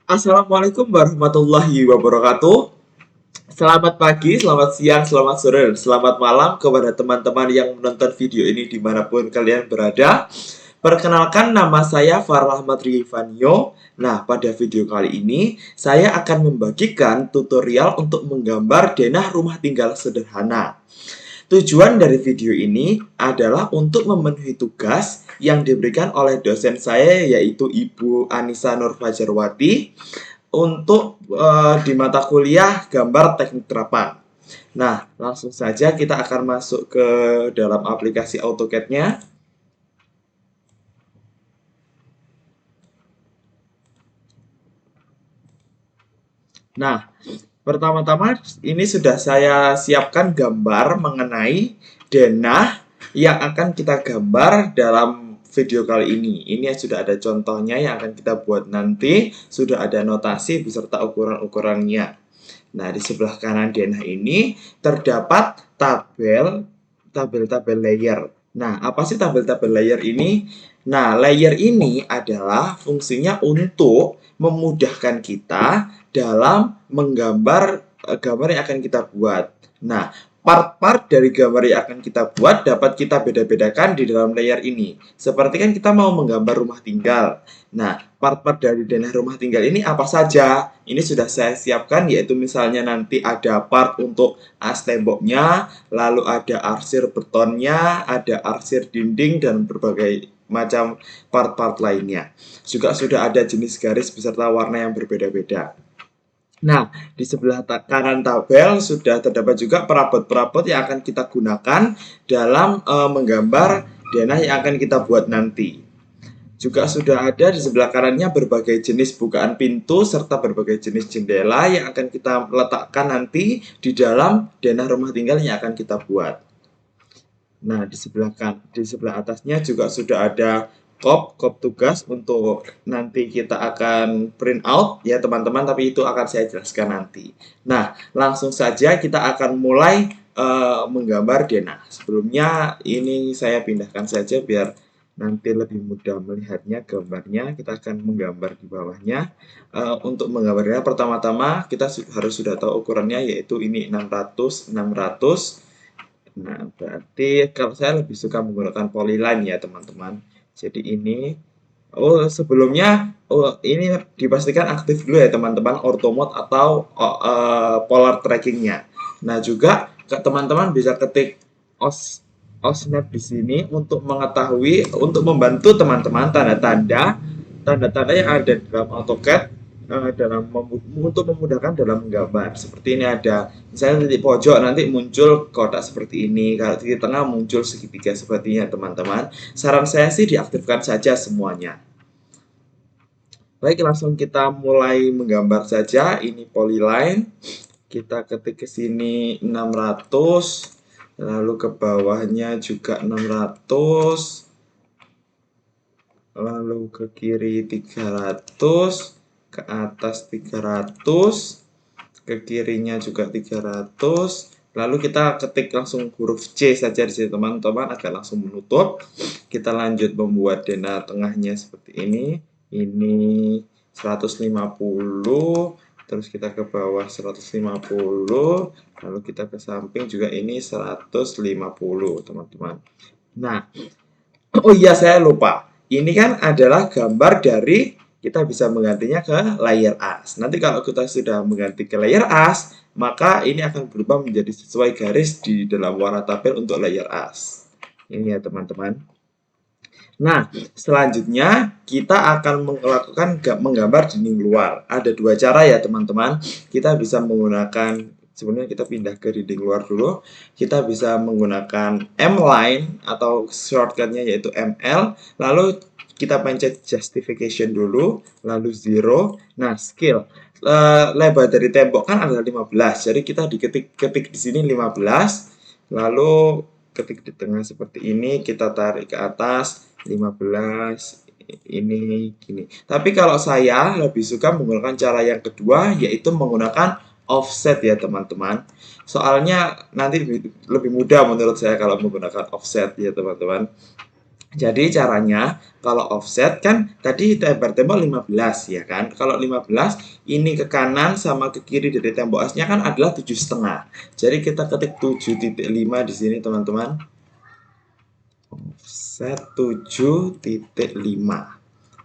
Assalamualaikum warahmatullahi wabarakatuh. Selamat pagi, selamat siang, selamat sore, dan selamat malam kepada teman-teman yang menonton video ini dimanapun kalian berada. Perkenalkan, nama saya Farah Madri Ivanyo. Nah, pada video kali ini saya akan membagikan tutorial untuk menggambar denah rumah tinggal sederhana. Tujuan dari video ini adalah untuk memenuhi tugas yang diberikan oleh dosen saya, yaitu Ibu Anissa Nur Fajarwati, untuk di mata kuliah gambar teknik terapan. Nah, langsung saja kita akan masuk ke dalam aplikasi AutoCAD-nya. Nah, pertama-tama ini sudah saya siapkan gambar mengenai denah yang akan kita gambar dalam video kali ini. Ini sudah ada contohnya yang akan kita buat nanti, sudah ada notasi beserta ukuran-ukurannya. Nah, di sebelah kanan denah ini terdapat tabel-tabel layer. Nah, apa sih tabel-tabel layer ini? Nah, layer ini adalah fungsinya untuk memudahkan kita dalam menggambar gambar yang akan kita buat. Nah, part-part dari gambar yang akan kita buat dapat kita beda-bedakan di dalam layer ini. Seperti kan kita mau menggambar rumah tinggal. Nah, part-part dari denah rumah tinggal ini apa saja? Ini sudah saya siapkan, yaitu misalnya nanti ada part untuk as temboknya, lalu ada arsir betonnya, ada arsir dinding, dan berbagai macam part-part lainnya. Juga sudah ada jenis garis beserta warna yang berbeda-beda. Nah, di sebelah kanan tabel sudah terdapat juga perabot-perabot yang akan kita gunakan dalam menggambar denah yang akan kita buat nanti. Juga sudah ada di sebelah kanannya berbagai jenis bukaan pintu serta berbagai jenis jendela yang akan kita letakkan nanti di dalam denah rumah tinggal yang akan kita buat. Nah, di sebelah atasnya juga sudah ada kop tugas untuk nanti kita akan print out ya teman-teman, tapi itu akan saya jelaskan nanti. Nah, langsung saja kita akan mulai menggambar denah. Sebelumnya ini saya pindahkan saja biar nanti lebih mudah melihatnya gambarnya. Kita akan menggambar di bawahnya. Untuk menggambarnya pertama-tama kita harus sudah tahu ukurannya, yaitu ini 600. Nah, berarti kalau saya lebih suka menggunakan polyline ya, teman-teman. Jadi ini, sebelumnya, ini dipastikan aktif dulu ya, teman-teman, auto mode atau polar trackingnya. Nah, juga teman-teman bisa ketik OSNAP di sini untuk mengetahui, untuk membantu teman-teman tanda-tanda yang ada dalam AutoCAD untuk memudahkan dalam menggambar. Seperti ini ada, misalnya titik pojok nanti muncul kotak seperti ini, kalau titik tengah muncul segitiga sepertinya teman-teman. Saran saya sih diaktifkan saja semuanya. Baik, langsung kita mulai menggambar saja. Ini polyline. Kita ketik ke sini 600, lalu ke bawahnya juga 600, lalu ke kiri 300, ke atas 300, ke kirinya juga 300. Lalu kita ketik langsung huruf C saja di sini teman-teman agar langsung menutup. Kita lanjut membuat denah tengahnya seperti ini. Ini 150, terus kita ke bawah 150, lalu kita ke samping juga ini 150, teman-teman. Nah, oh iya saya lupa. Ini kan adalah gambar dari, kita bisa menggantinya ke layer as. Nanti kalau kita sudah mengganti ke layer as, maka ini akan berubah menjadi sesuai garis di dalam warna tabel untuk layer as. Ini ya teman-teman. Nah, selanjutnya kita akan melakukan menggambar dinding luar. Ada dua cara ya teman-teman. Kita bisa menggunakan, sebenarnya kita pindah ke dinding luar dulu. Kita bisa menggunakan M-line atau shortcutnya yaitu ML. Lalu kita pencet justification dulu, lalu 0. Nah, scale. Lebar dari tembok kan adalah 15. Jadi kita ketik di sini 15. Lalu ketik di tengah seperti ini, kita tarik ke atas 15, ini gini. Tapi kalau saya lebih suka menggunakan cara yang kedua, yaitu menggunakan offset ya teman-teman. Soalnya nanti lebih mudah menurut saya kalau menggunakan offset ya teman-teman. Jadi caranya kalau offset kan tadi lebar tembok 15 ya kan. Kalau 15 ini ke kanan sama ke kiri dari tembok asnya kan adalah 7,5. Jadi kita ketik 7,5 di sini teman-teman. Offset 7,5.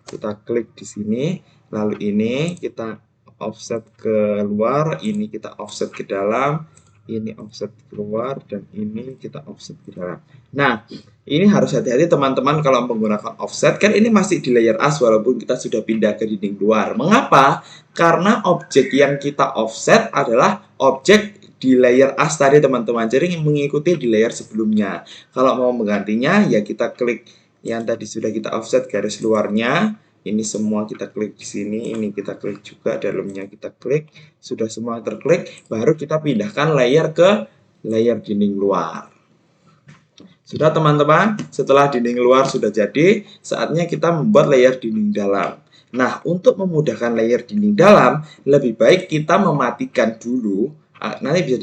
Kita klik di sini, lalu ini kita offset ke luar, ini kita offset ke dalam, ini offset keluar, dan ini kita offset ke dalam. Nah, ini harus hati-hati teman-teman kalau menggunakan offset, kan ini masih di layer as walaupun kita sudah pindah ke dinding luar. Mengapa? Karena objek yang kita offset adalah objek di layer as tadi teman-teman, jadi mengikuti di layer sebelumnya. Kalau mau menggantinya ya kita klik yang tadi sudah kita offset garis luarnya, ini semua kita klik di sini, ini kita klik juga, dalamnya kita klik, sudah semua terklik, baru kita pindahkan layer ke layer dinding luar. Sudah teman-teman, setelah dinding luar sudah jadi, saatnya kita membuat layer dinding dalam. Nah, untuk memudahkan layer dinding dalam, lebih baik kita mematikan dulu. Nanti bisa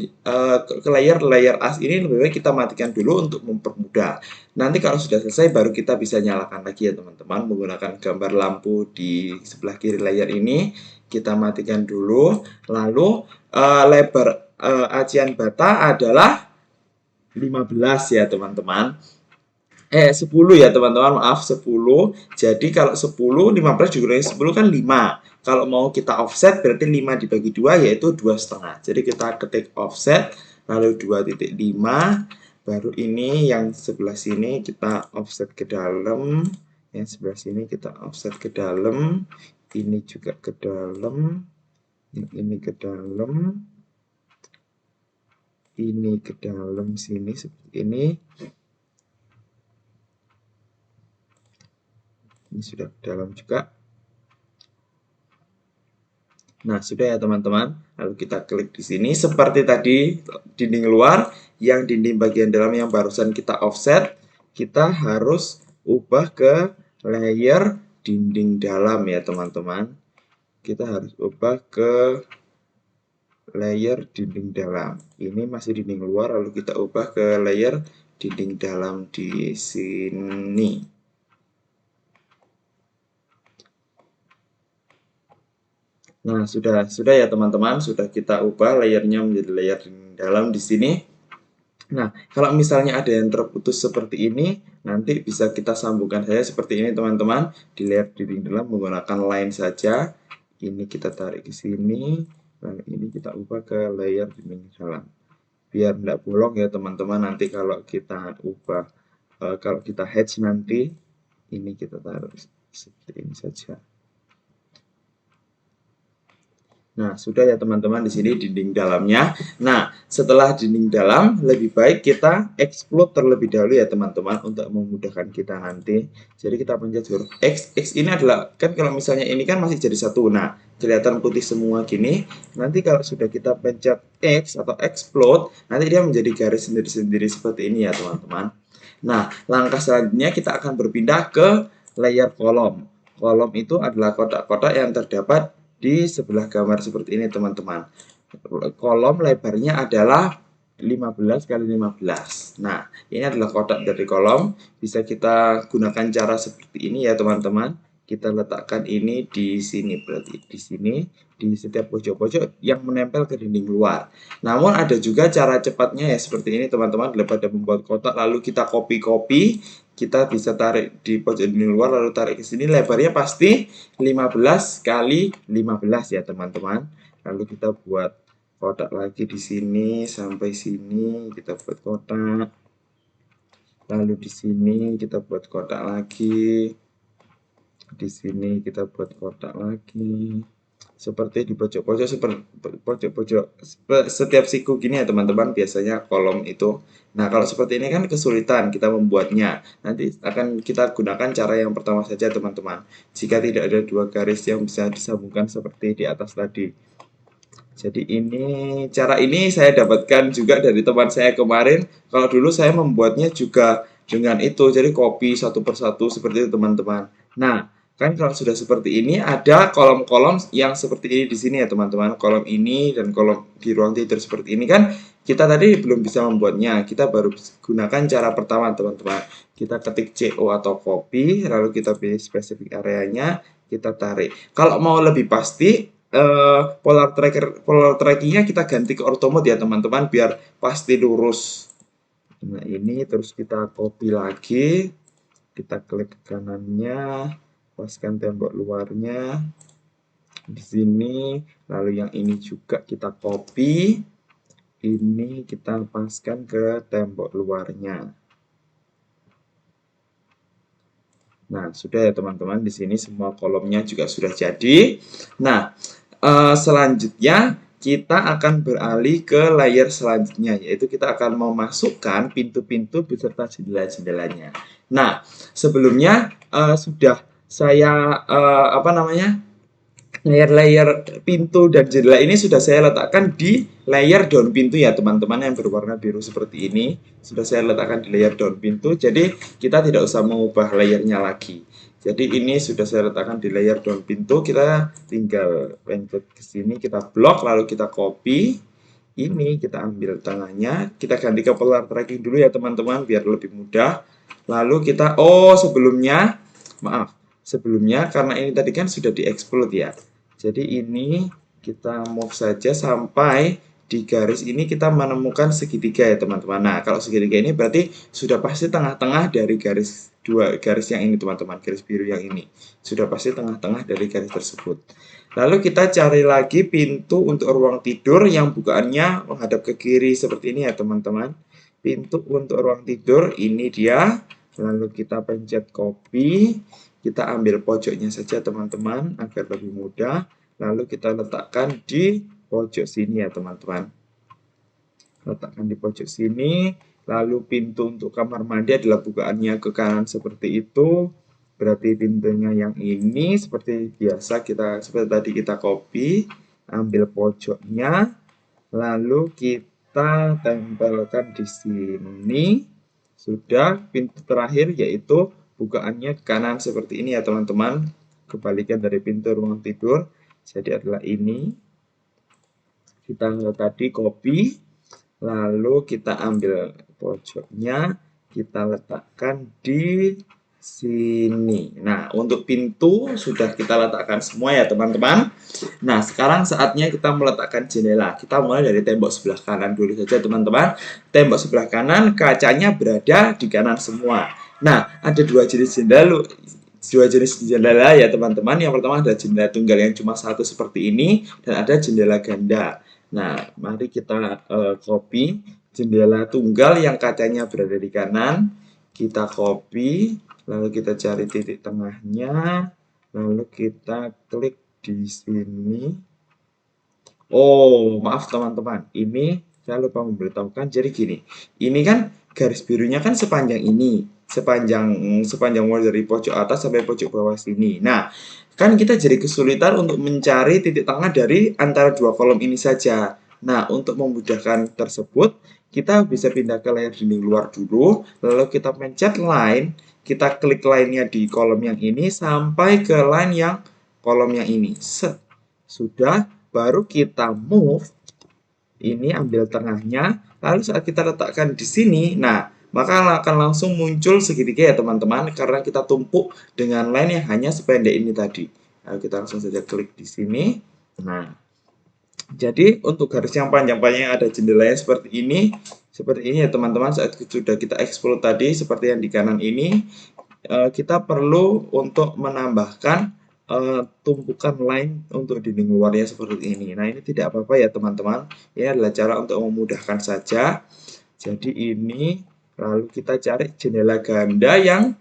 ke layer as ini lebih baik kita matikan dulu untuk mempermudah. Nanti kalau sudah selesai baru kita bisa nyalakan lagi ya teman-teman, menggunakan gambar lampu di sebelah kiri layar ini. Kita matikan dulu, lalu lebar acian bata adalah 15 ya teman-teman. 10 ya teman-teman, maaf 10. Jadi kalau 10, 15 dikurangi 10 kan 5. Kalau mau kita offset berarti 5 dibagi 2 yaitu 2,5. Jadi kita ketik offset lalu 2,5, baru ini yang sebelah sini kita offset ke dalam, yang sebelah sini kita offset ke dalam, ini juga ke dalam, ini ke dalam, ini ke dalam sini seperti ini. Ini sudah ke dalam juga. Nah, sudah ya teman-teman. Lalu kita klik di sini seperti tadi dinding luar, yang dinding bagian dalam yang barusan kita offset, kita harus ubah ke layer dinding dalam ya teman-teman. Kita harus ubah ke layer dinding dalam. Ini masih dinding luar, lalu kita ubah ke layer dinding dalam di sini. Nah, sudah ya teman-teman, sudah kita ubah layernya menjadi layer dalam di sini. Nah, kalau misalnya ada yang terputus seperti ini, nanti bisa kita sambungkan saja seperti ini teman-teman, di layer dinding dalam menggunakan line saja. Ini kita tarik ke sini, lalu ini kita ubah ke layer dinding dalam. Biar tidak bolong ya teman-teman, nanti kalau kita ubah, kalau kita hatch nanti, ini kita taruh seperti ini saja. Nah, sudah ya teman-teman, di sini dinding dalamnya. Nah, setelah dinding dalam, lebih baik kita explode terlebih dahulu ya teman-teman, untuk memudahkan kita nanti. Jadi kita pencet huruf X. X ini adalah, kan kalau misalnya ini kan masih jadi satu. Nah, kelihatan putih semua gini. Nanti kalau sudah kita pencet X atau explode, nanti dia menjadi garis sendiri-sendiri seperti ini ya teman-teman. Nah, langkah selanjutnya kita akan berpindah ke layer kolom. Kolom itu adalah kotak-kotak yang terdapat di sebelah gambar seperti ini teman-teman. Kolom lebarnya adalah 15 kali 15. Nah, ini adalah kotak dari kolom. Bisa kita gunakan cara seperti ini ya teman-teman. Kita letakkan ini di sini, berarti di sini, di setiap pojok-pojok yang menempel ke dinding luar. Namun ada juga cara cepatnya ya seperti ini teman-teman. Daripada membuat kotak lalu kita copy-copy, kita bisa tarik di pojok dinding luar lalu tarik ke sini, lebarnya pasti 15 kali 15 ya teman-teman. Lalu kita buat kotak lagi di sini sampai sini, kita buat kotak. Lalu di sini kita buat kotak lagi. Di sini kita buat kotak lagi. Seperti di pojok-pojok, pojok-pojok setiap siku gini ya teman-teman, biasanya kolom itu. Nah, kalau seperti ini kan kesulitan kita membuatnya. Nanti akan kita gunakan cara yang pertama saja teman-teman. Jika tidak ada dua garis yang bisa disambungkan seperti di atas tadi. Jadi cara ini saya dapatkan juga dari teman saya kemarin. Kalau dulu saya membuatnya juga dengan itu, jadi copy satu persatu seperti itu teman-teman. Nah, Kan kalau sudah seperti ini ada kolom-kolom yang seperti ini di sini ya teman-teman. Kolom ini dan kolom di ruang tidur seperti ini kan kita tadi belum bisa membuatnya. Kita baru gunakan cara pertama teman-teman. Kita ketik CO atau copy, lalu kita pilih spesifik areanya, kita tarik. Kalau mau lebih pasti polar trackingnya kita ganti ke ortho mode ya teman-teman biar pasti lurus. Nah ini terus kita copy lagi, kita klik kanannya, paskan tembok luarnya di sini, lalu yang ini juga kita copy, ini kita paskan ke tembok luarnya. Nah, sudah ya teman-teman, di sini semua kolomnya juga sudah jadi. Nah, selanjutnya kita akan beralih ke layer selanjutnya, yaitu kita akan memasukkan pintu-pintu beserta jendela-jendelanya. Nah, sebelumnya sudah saya layer-layer pintu dan jendela ini sudah saya letakkan di layer daun pintu ya teman-teman yang berwarna biru seperti ini. Sudah saya letakkan di layer daun pintu, jadi kita tidak usah mengubah layernya lagi. Jadi ini sudah saya letakkan di layer daun pintu, kita tinggal pencet ke sini, kita blok, lalu kita copy. Ini kita ambil tengahnya, kita ganti ke polar tracking dulu ya teman-teman biar lebih mudah. Lalu kita, sebelumnya karena ini tadi kan sudah diexplode ya. Jadi ini kita move saja sampai di garis ini kita menemukan segitiga ya teman-teman. Nah kalau segitiga ini berarti sudah pasti tengah-tengah dari garis garis yang ini teman-teman, garis biru yang ini sudah pasti tengah-tengah dari garis tersebut. Lalu kita cari lagi pintu untuk ruang tidur yang bukaannya menghadap ke kiri seperti ini ya teman-teman. Pintu untuk ruang tidur ini dia. Lalu kita pencet copy. Kita ambil pojoknya saja teman-teman agar lebih mudah. Lalu kita letakkan di pojok sini ya teman-teman. Letakkan di pojok sini. Lalu pintu untuk kamar mandi adalah bukaannya ke kanan seperti itu. Berarti pintunya yang ini seperti biasa seperti tadi kita copy. Ambil pojoknya. Lalu kita tempelkan di sini. Sudah pintu terakhir yaitu bukaannya ke kanan seperti ini ya teman-teman. Kebalikan dari pintu ruang tidur. Jadi adalah ini. Kita tadi copy. Lalu kita ambil pojoknya. Kita letakkan di sini. Nah, untuk pintu sudah kita letakkan semua ya teman-teman. Nah, sekarang saatnya kita meletakkan jendela. Kita mulai dari tembok sebelah kanan dulu saja teman-teman. Tembok sebelah kanan, kacanya berada di kanan semua. Nah, ada dua jenis jendela ya teman-teman. Yang pertama ada jendela tunggal yang cuma satu seperti ini, dan ada jendela ganda. Nah, mari kita copy jendela tunggal yang kacanya berada di kanan. Kita copy, lalu kita cari titik tengahnya, lalu kita klik di sini. Oh, maaf teman-teman, ini saya lupa memberitahukan. Jadi gini, ini kan garis birunya kan sepanjang ini, sepanjang wall dari pojok atas sampai pojok bawah sini. Nah, kan kita jadi kesulitan untuk mencari titik tengah dari antara dua kolom ini saja. Nah, untuk memudahkan tersebut, kita bisa pindah ke layar dinding luar dulu, lalu kita pencet line, kita klik line-nya di kolom yang ini sampai ke line yang kolom yang ini. Set. Sudah, baru kita move, ini ambil tengahnya, lalu saat kita letakkan di sini, nah maka akan langsung muncul segitiga ya teman-teman, karena kita tumpuk dengan line yang hanya sependek ini tadi. Lalu kita langsung saja klik di sini. Nah, jadi untuk garis yang panjang-panjang ada jendelanya seperti ini ya teman-teman. Saat sudah kita explode tadi seperti yang di kanan ini, kita perlu untuk menambahkan tumpukan line untuk dinding luarnya seperti ini. Nah, ini tidak apa-apa ya teman-teman. Ini adalah cara untuk memudahkan saja. Jadi ini, lalu kita cari jendela ganda yang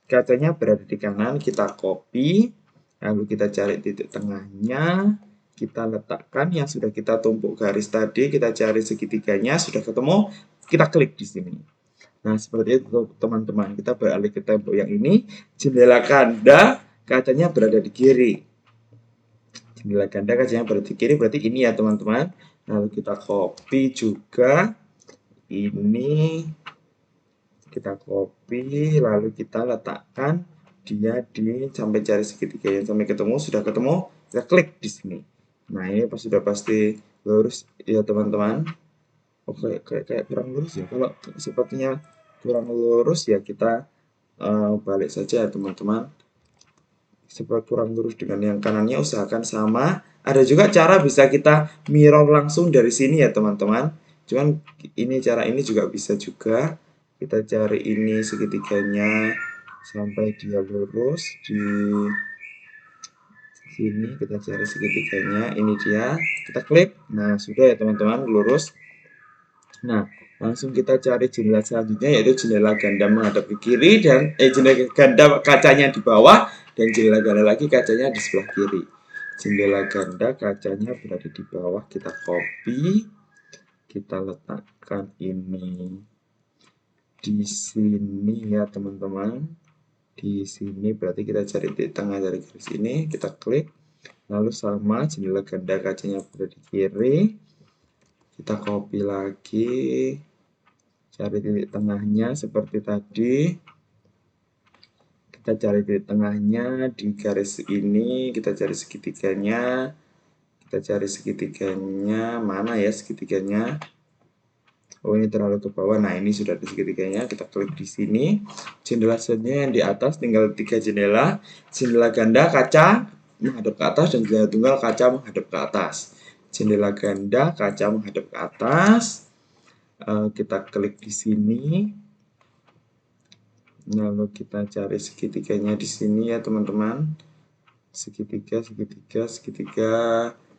kacanya berada di kanan, kita copy, lalu kita cari titik tengahnya, kita letakkan yang sudah kita tumpuk garis tadi, kita cari segitiganya, sudah ketemu, kita klik di sini. Nah, seperti itu teman-teman. Kita beralih ke tembok yang ini, jendela ganda kacanya berada di kiri. Jendela ganda kacanya berada di kiri, berarti ini ya teman-teman. Lalu kita copy juga. Ini kita copy, lalu kita letakkan dia sampai cari segitiganya sampai ketemu, sudah ketemu, kita klik di sini. Nah, ini sudah pasti lurus ya teman-teman. Oke, kayak kurang lurus ya. Kalau sepertinya kurang lurus ya kita balik saja ya teman-teman. Seperti kurang lurus dengan yang kanannya, usahakan sama. Ada juga cara bisa kita mirror langsung dari sini ya teman-teman. Cuman cara ini juga bisa juga. Kita cari ini segitiganya sampai dia lurus di sini, kita cari segitiganya, ini dia, kita klik. Nah, sudah ya teman-teman, lurus. Nah, langsung kita cari jendela selanjutnya, yaitu jendela ganda menghadap ke kiri dan jendela ganda kacanya di bawah dan jendela ganda lagi kacanya di sebelah kiri. Jendela ganda kacanya berada di bawah, kita copy, kita letakkan ini di sini ya teman-teman. Di sini berarti kita cari di tengah dari garis ini, kita klik. Lalu sama jendela ganda kacanya berada di kiri, kita copy lagi, cari titik tengahnya seperti tadi. Kita cari titik tengahnya di garis ini, kita cari segitiganya. Kita cari segitiganya, mana ya segitiganya? Oh, ini terlalu ke bawah. Nah, ini sudah ada segitiganya. Kita klik di sini. Jendela selanjutnya yang di atas tinggal 3 jendela. Jendela ganda kaca menghadap ke atas dan jendela tunggal kaca menghadap ke atas. Jendela ganda kaca menghadap ke atas. Kita klik di sini. Lalu kita cari segitiganya di sini ya teman-teman. Segitiga, segitiga, segitiga.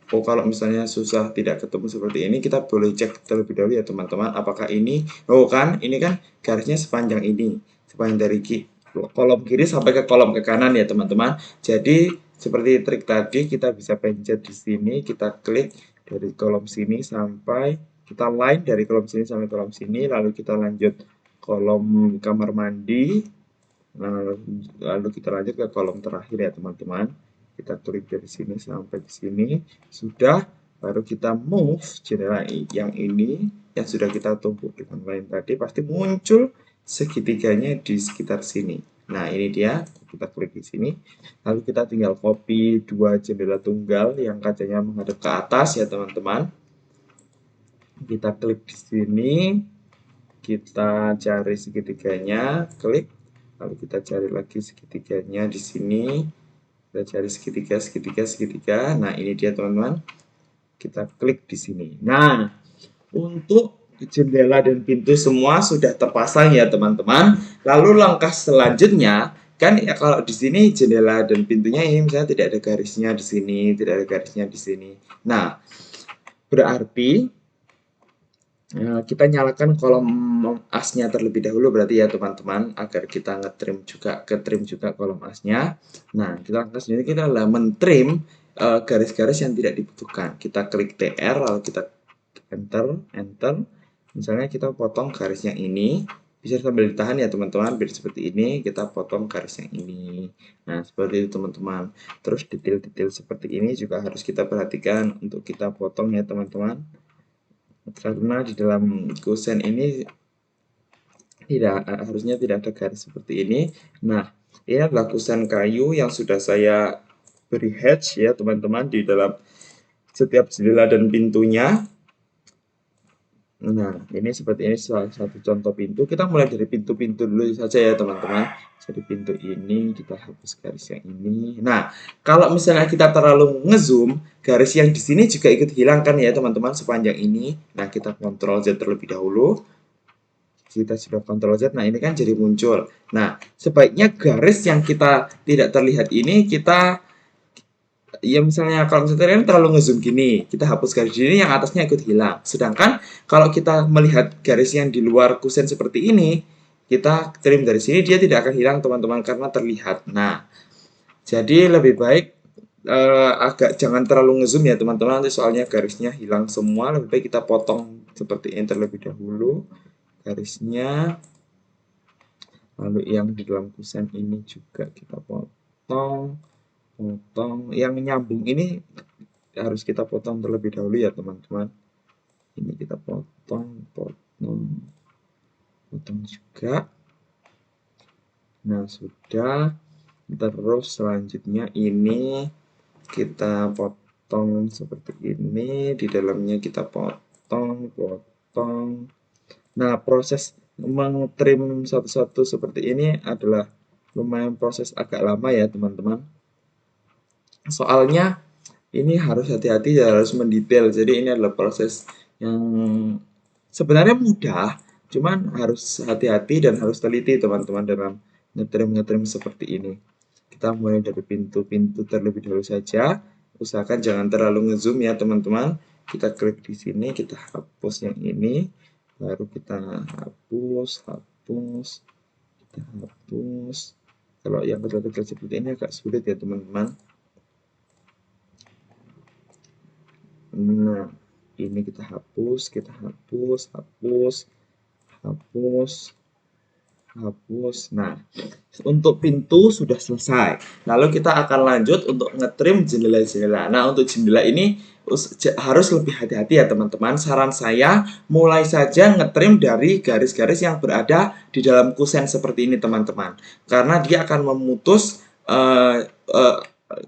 Oh, kalau misalnya susah tidak ketemu seperti ini, kita boleh cek terlebih dahulu ya teman-teman. Apakah ini, oh kan, ini kan garisnya sepanjang ini, sepanjang dari kolom kiri sampai ke kolom ke kanan ya teman-teman. Jadi seperti trik tadi, kita bisa pencet di sini, kita klik dari kolom sini sampai kita line dari kolom sini sampai kolom sini, lalu kita lanjut kolom kamar mandi. Nah, lalu kita lanjut ke kolom terakhir ya teman-teman. Kita klik dari sini sampai di sini. Sudah, baru kita move jendela yang ini yang sudah kita tumpuk dengan line tadi, pasti muncul segitiganya di sekitar sini. Nah, ini dia. Kita klik di sini. Lalu kita tinggal copy 2 jendela tunggal yang kacanya menghadap ke atas ya teman-teman. Kita klik di sini. Kita cari segitiganya, klik. Lalu kita cari lagi segitiganya di sini. Kita cari segitiga, segitiga, segitiga. Nah, ini dia teman-teman. Kita klik di sini. Nah, untuk jendela dan pintu semua sudah terpasang ya teman-teman. Lalu langkah selanjutnya, kan ya kalau di sini jendela dan pintunya ini misalnya tidak ada garisnya di sini, tidak ada garisnya di sini. Nah, berarti kita nyalakan kolom asnya terlebih dahulu berarti ya teman-teman, agar kita ketrim juga kolom asnya. Nah, kita langkah sendiri kita adalah mentrim garis-garis yang tidak dibutuhkan. Kita klik TR lalu kita enter. Misalnya kita potong garis yang ini, bisa sambil ditahan ya teman-teman, biar seperti ini. Kita potong garis yang ini. Nah, seperti itu teman-teman. Terus detail-detail seperti ini juga harus kita perhatikan untuk kita potong ya teman-teman, karena di dalam kusen ini harusnya tidak ada garis seperti ini. Nah, ini adalah kusen kayu yang sudah saya beri hatch ya teman-teman di dalam setiap jendela dan pintunya. Nah, ini seperti ini salah satu contoh pintu. Kita mulai dari pintu-pintu dulu saja ya teman-teman. Jadi pintu ini kita hapus garis yang ini. Nah, kalau misalnya kita terlalu ngezoom, garis yang di sini juga ikut hilang kan ya teman-teman sepanjang ini. Nah, kita kontrol Z terlebih dahulu. Kita sudah kontrol Z. Nah, ini kan jadi muncul. Nah, sebaiknya garis yang kita tidak terlihat ini kita, ya misalnya kalau misalnya terlalu ngezoom gini, kita hapus garis ini, yang atasnya ikut hilang. Sedangkan kalau kita melihat garis yang di luar kusen seperti ini, kita trim dari sini, dia tidak akan hilang teman-teman karena terlihat. Nah, jadi lebih baik agak jangan terlalu ngezoom ya teman-teman, nanti soalnya garisnya hilang semua. Lebih baik kita potong seperti ini terlebih dahulu garisnya. Lalu yang di dalam kusen ini juga kita potong. Yang nyambung ini harus kita potong terlebih dahulu ya teman-teman. Ini kita potong juga. Nah, sudah. Terus selanjutnya ini kita potong seperti ini, di dalamnya kita potong. Nah, proses mengtrim satu-satu seperti ini adalah lumayan proses agak lama ya teman-teman. Soalnya ini harus hati-hati dan harus mendetail. Jadi ini adalah proses yang sebenarnya mudah, cuman harus hati-hati dan harus teliti teman-teman dalam ngetrim-ngetrim seperti ini. Kita mulai dari pintu-pintu terlebih dahulu saja. Usahakan jangan terlalu ngezoom ya teman-teman. Kita klik di sini, kita hapus yang ini, baru kita hapus, kita hapus. Kalau yang kecil-kecil seperti ini agak sulit ya teman-teman. Nah, ini kita hapus, hapus. Nah, untuk pintu sudah selesai. Lalu kita akan lanjut untuk ngetrim jendela-jendela. Nah, untuk jendela ini harus lebih hati-hati ya teman-teman. Saran saya mulai saja ngetrim dari garis-garis yang berada di dalam kusen seperti ini teman-teman. Karena dia akan memutus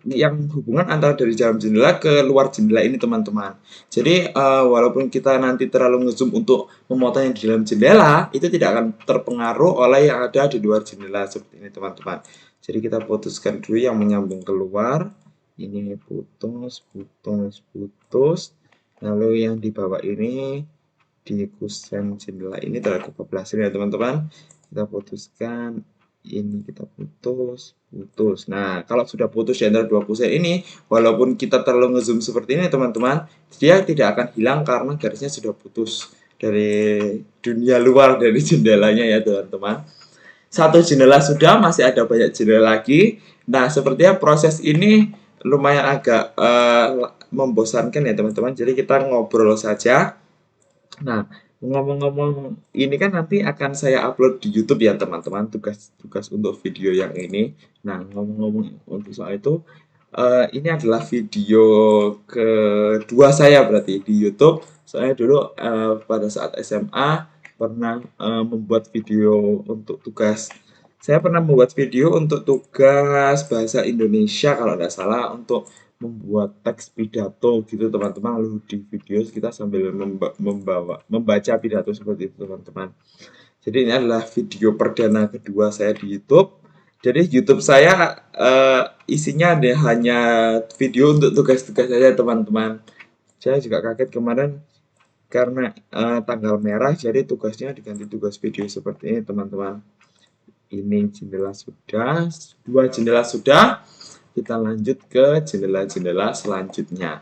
yang hubungan antara dari dalam jendela ke luar jendela ini teman-teman. Jadi walaupun kita nanti terlalu ngezoom untuk memotong yang di dalam jendela, itu tidak akan terpengaruh oleh yang ada di luar jendela seperti ini teman-teman. Jadi kita putuskan dulu yang menyambung keluar. Ini putus. Lalu yang di bawah ini di kusen jendela ini telah kebablasan ya teman-teman. Kita putuskan ini, kita putus. Nah, kalau sudah putus di antara dua kusen ini, walaupun kita terlalu ngezoom seperti ini teman-teman, dia tidak akan hilang karena garisnya sudah putus dari dunia luar, dari jendelanya ya teman-teman. Satu jendela sudah, masih ada banyak jendela lagi. Nah, sepertinya proses ini lumayan agak membosankan ya teman-teman. Jadi kita ngobrol saja. Nah, ngomong-ngomong ini kan nanti akan saya upload di YouTube ya teman-teman, tugas untuk video yang ini. Nah, ngomong-ngomong untuk soal itu, ini adalah video kedua saya berarti di YouTube. Soalnya dulu pada saat SMA pernah membuat video untuk tugas. Saya pernah membuat video untuk tugas bahasa Indonesia kalau tidak salah, untuk membuat teks pidato gitu teman-teman. Lalu di video kita sambil membaca pidato seperti itu teman-teman. Jadi ini adalah video perdana kedua saya di YouTube. Jadi YouTube saya isinya hanya video untuk tugas-tugas saja teman-teman. Saya juga kaget kemarin karena tanggal merah, jadi tugasnya diganti tugas video seperti ini teman-teman. Ini jendela sudah, dua jendela sudah. Kita lanjut ke jendela-jendela selanjutnya.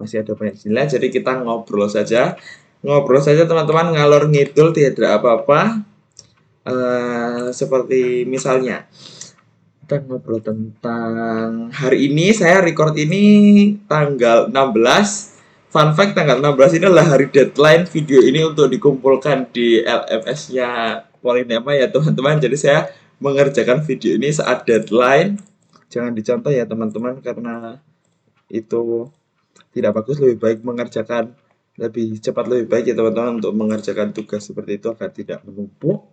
Masih ada banyak jendela, jadi kita ngobrol saja teman-teman, ngalor ngidul tidak apa-apa. Seperti misalnya kita ngobrol tentang hari ini. Saya record ini tanggal 16. Fun fact, tanggal 16 ini adalah hari deadline video ini untuk dikumpulkan di LMS-nya Polinema ya teman-teman. Jadi saya mengerjakan video ini saat deadline. Jangan dicontoh ya teman-teman, karena itu tidak bagus. Lebih baik mengerjakan lebih cepat, lebih baik ya teman-teman untuk mengerjakan tugas seperti itu agar tidak menumpuk.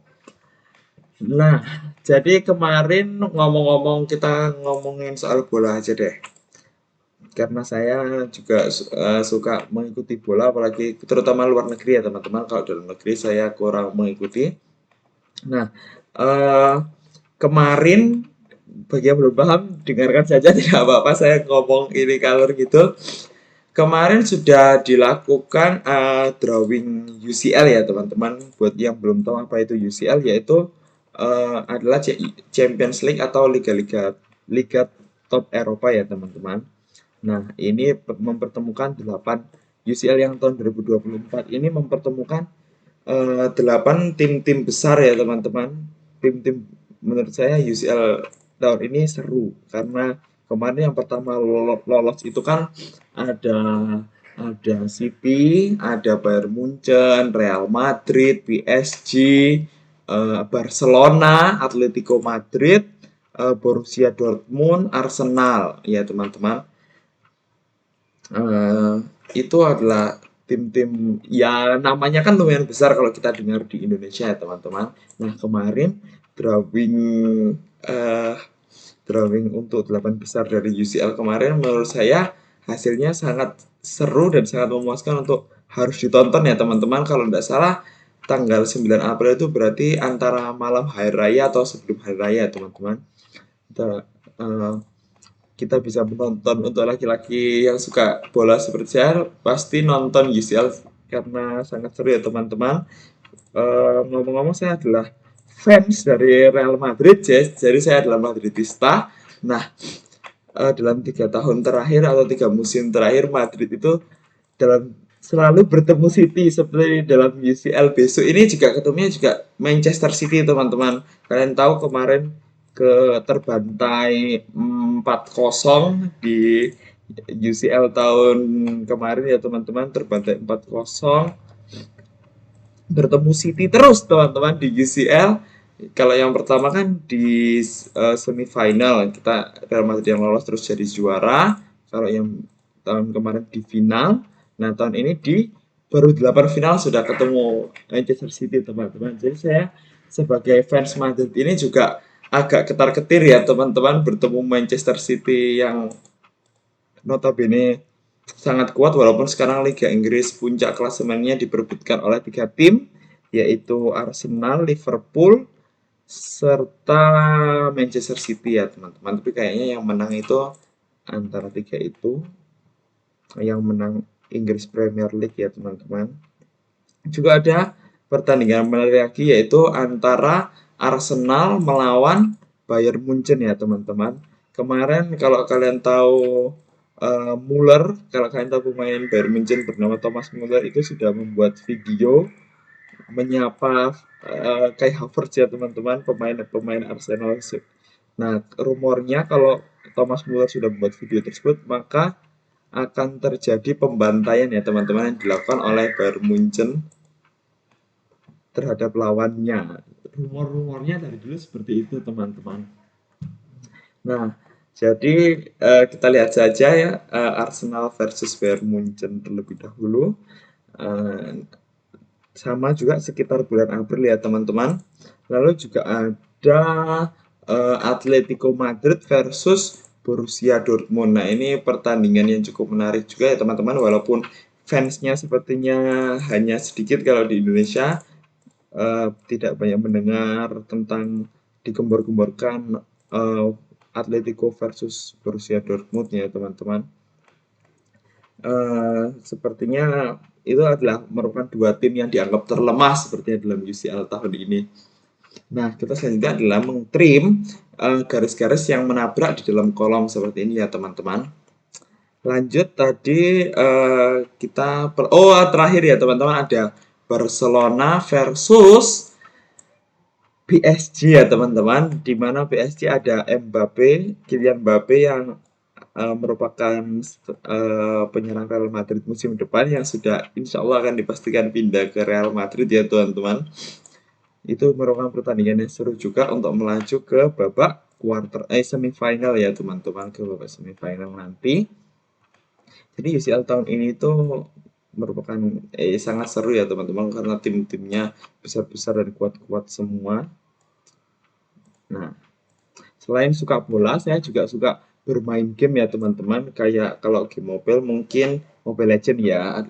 Nah, jadi kemarin ngomong-ngomong, kita ngomongin soal bola aja deh. Karena saya juga suka mengikuti bola, apalagi terutama luar negeri ya teman-teman. Kalau dalam negeri saya kurang mengikuti. Nah, kemarin bagi yang belum paham, dengarkan saja, tidak apa-apa saya ngomong ini kalor gitu. Kemarin sudah dilakukan drawing UCL ya teman-teman. Buat yang belum tahu apa itu UCL, yaitu adalah Champions League atau liga top Eropa ya teman-teman. Nah, ini mempertemukan 8 UCL yang tahun 2024 ini mempertemukan 8 tim-tim besar ya teman-teman. Tim-tim, menurut saya UCL tahun ini seru karena kemarin yang pertama lolos itu kan ada City, ada Bayern Munchen, Real Madrid, PSG, Barcelona, Atletico Madrid, Borussia Dortmund, Arsenal ya teman-teman. Itu adalah tim-tim ya namanya kan lumayan besar kalau kita dengar di Indonesia ya teman-teman. Nah, kemarin drawing eh, drawing untuk 8 besar dari UCL kemarin, menurut saya hasilnya sangat seru dan sangat memuaskan untuk harus ditonton ya teman-teman. Kalau tidak salah tanggal 9 April itu berarti antara malam hari raya atau sebelum hari raya teman-teman. Kita, eh, kita bisa menonton untuk laki-laki yang suka bola seperti saya pasti nonton UCL karena sangat seru ya teman-teman. Ngomong-ngomong saya adalah fans dari Real Madrid, jadi saya adalah Madridista. Nah, dalam 3 tahun terakhir atau 3 musim terakhir Madrid itu dalam selalu bertemu City seperti dalam UCL besok ini juga ketemunya juga Manchester City teman-teman. Kalian tahu kemarin terbantai 4-0 di UCL tahun kemarin ya teman-teman, terbantai 4-0, bertemu City terus teman-teman di UCL. Kalau yang pertama kan di semifinal kita Real Madrid yang lolos terus jadi juara. Kalau yang tahun kemarin di final, nah tahun ini di baru 8 final sudah ketemu Manchester City teman-teman. Jadi saya sebagai fans Madrid ini juga agak ketar-ketir ya teman-teman bertemu Manchester City yang notabene sangat kuat walaupun sekarang Liga Inggris puncak klasemennya diperebutkan oleh 3 tim yaitu Arsenal, Liverpool, serta Manchester City ya teman-teman. Tapi kayaknya yang menang itu antara 3 itu, yang menang Inggris Premier League ya teman-teman. Juga ada pertandingan menarik lagi yaitu antara Arsenal melawan Bayern Munchen ya teman-teman. Kemarin kalau kalian tahu Muller, kalau kalian tahu pemain Bayern Munchen bernama Thomas Muller itu sudah membuat video menyapa Kai Havertz ya teman-teman, pemain Arsenal. Nah, rumornya kalau Thomas Muller sudah membuat video tersebut, maka akan terjadi pembantaian ya teman-teman yang dilakukan oleh Bayern Munchen terhadap lawannya. Rumor-rumornya dari dulu seperti itu teman-teman. Nah, jadi kita lihat saja ya Arsenal versus Bayern Munchen terlebih dahulu. Eh, Sama juga sekitar bulan April ya teman-teman. Lalu juga ada Atletico Madrid versus Borussia Dortmund. Nah, ini pertandingan yang cukup menarik juga ya teman-teman, walaupun fansnya sepertinya hanya sedikit kalau di Indonesia, tidak banyak mendengar tentang digembor-gemborkan Atletico versus Borussia Dortmund ya teman-teman. Sepertinya itu adalah merupakan 2 tim yang dianggap terlemah sepertinya dalam UCL tahun ini. Nah, kita selanjutnya adalah mengtrim garis-garis yang menabrak di dalam kolom seperti ini ya teman-teman. Lanjut tadi terakhir ya teman-teman ada Barcelona versus PSG ya teman-teman, di mana PSG ada Kylian Mbappe yang merupakan penyerang Real Madrid musim depan yang sudah insya Allah akan dipastikan pindah ke Real Madrid ya teman-teman. Itu merupakan pertandingan yang seru juga untuk melaju ke babak semifinal ya teman-teman, ke babak semifinal nanti. Jadi UCL tahun ini tuh merupakan sangat seru ya teman-teman karena tim-timnya besar-besar dan kuat-kuat semua. Nah, selain suka bola, saya juga suka bermain game ya teman-teman. Kayak kalau game mobile mungkin Mobile Legend ya,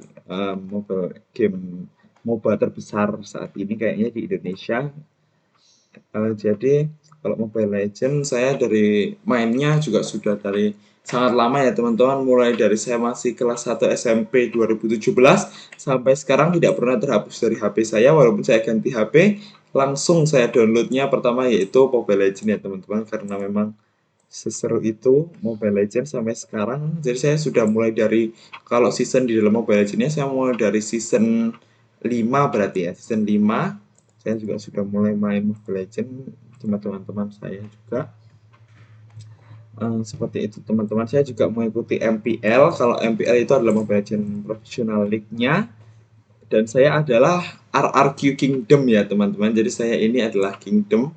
mobile game MOBA terbesar saat ini kayaknya di Indonesia. Jadi kalau Mobile Legend saya dari mainnya juga sudah dari sangat lama ya teman-teman. Mulai dari saya masih kelas 1 SMP 2017 sampai sekarang tidak pernah terhapus dari HP saya. Walaupun saya ganti HP, langsung saya downloadnya pertama yaitu Mobile Legend ya teman-teman, karena memang seseru itu Mobile Legends sampai sekarang. Jadi saya sudah mulai dari, kalau season di dalam Mobile Legends-nya saya mulai dari season 5 berarti ya. Season 5 saya juga sudah mulai main Mobile Legends sama teman-teman saya juga. Seperti itu teman-teman. Saya juga mengikuti MPL. Kalau MPL itu adalah Mobile Legends Professional League-nya. Dan saya adalah RRQ Kingdom ya teman-teman. Jadi saya ini adalah Kingdom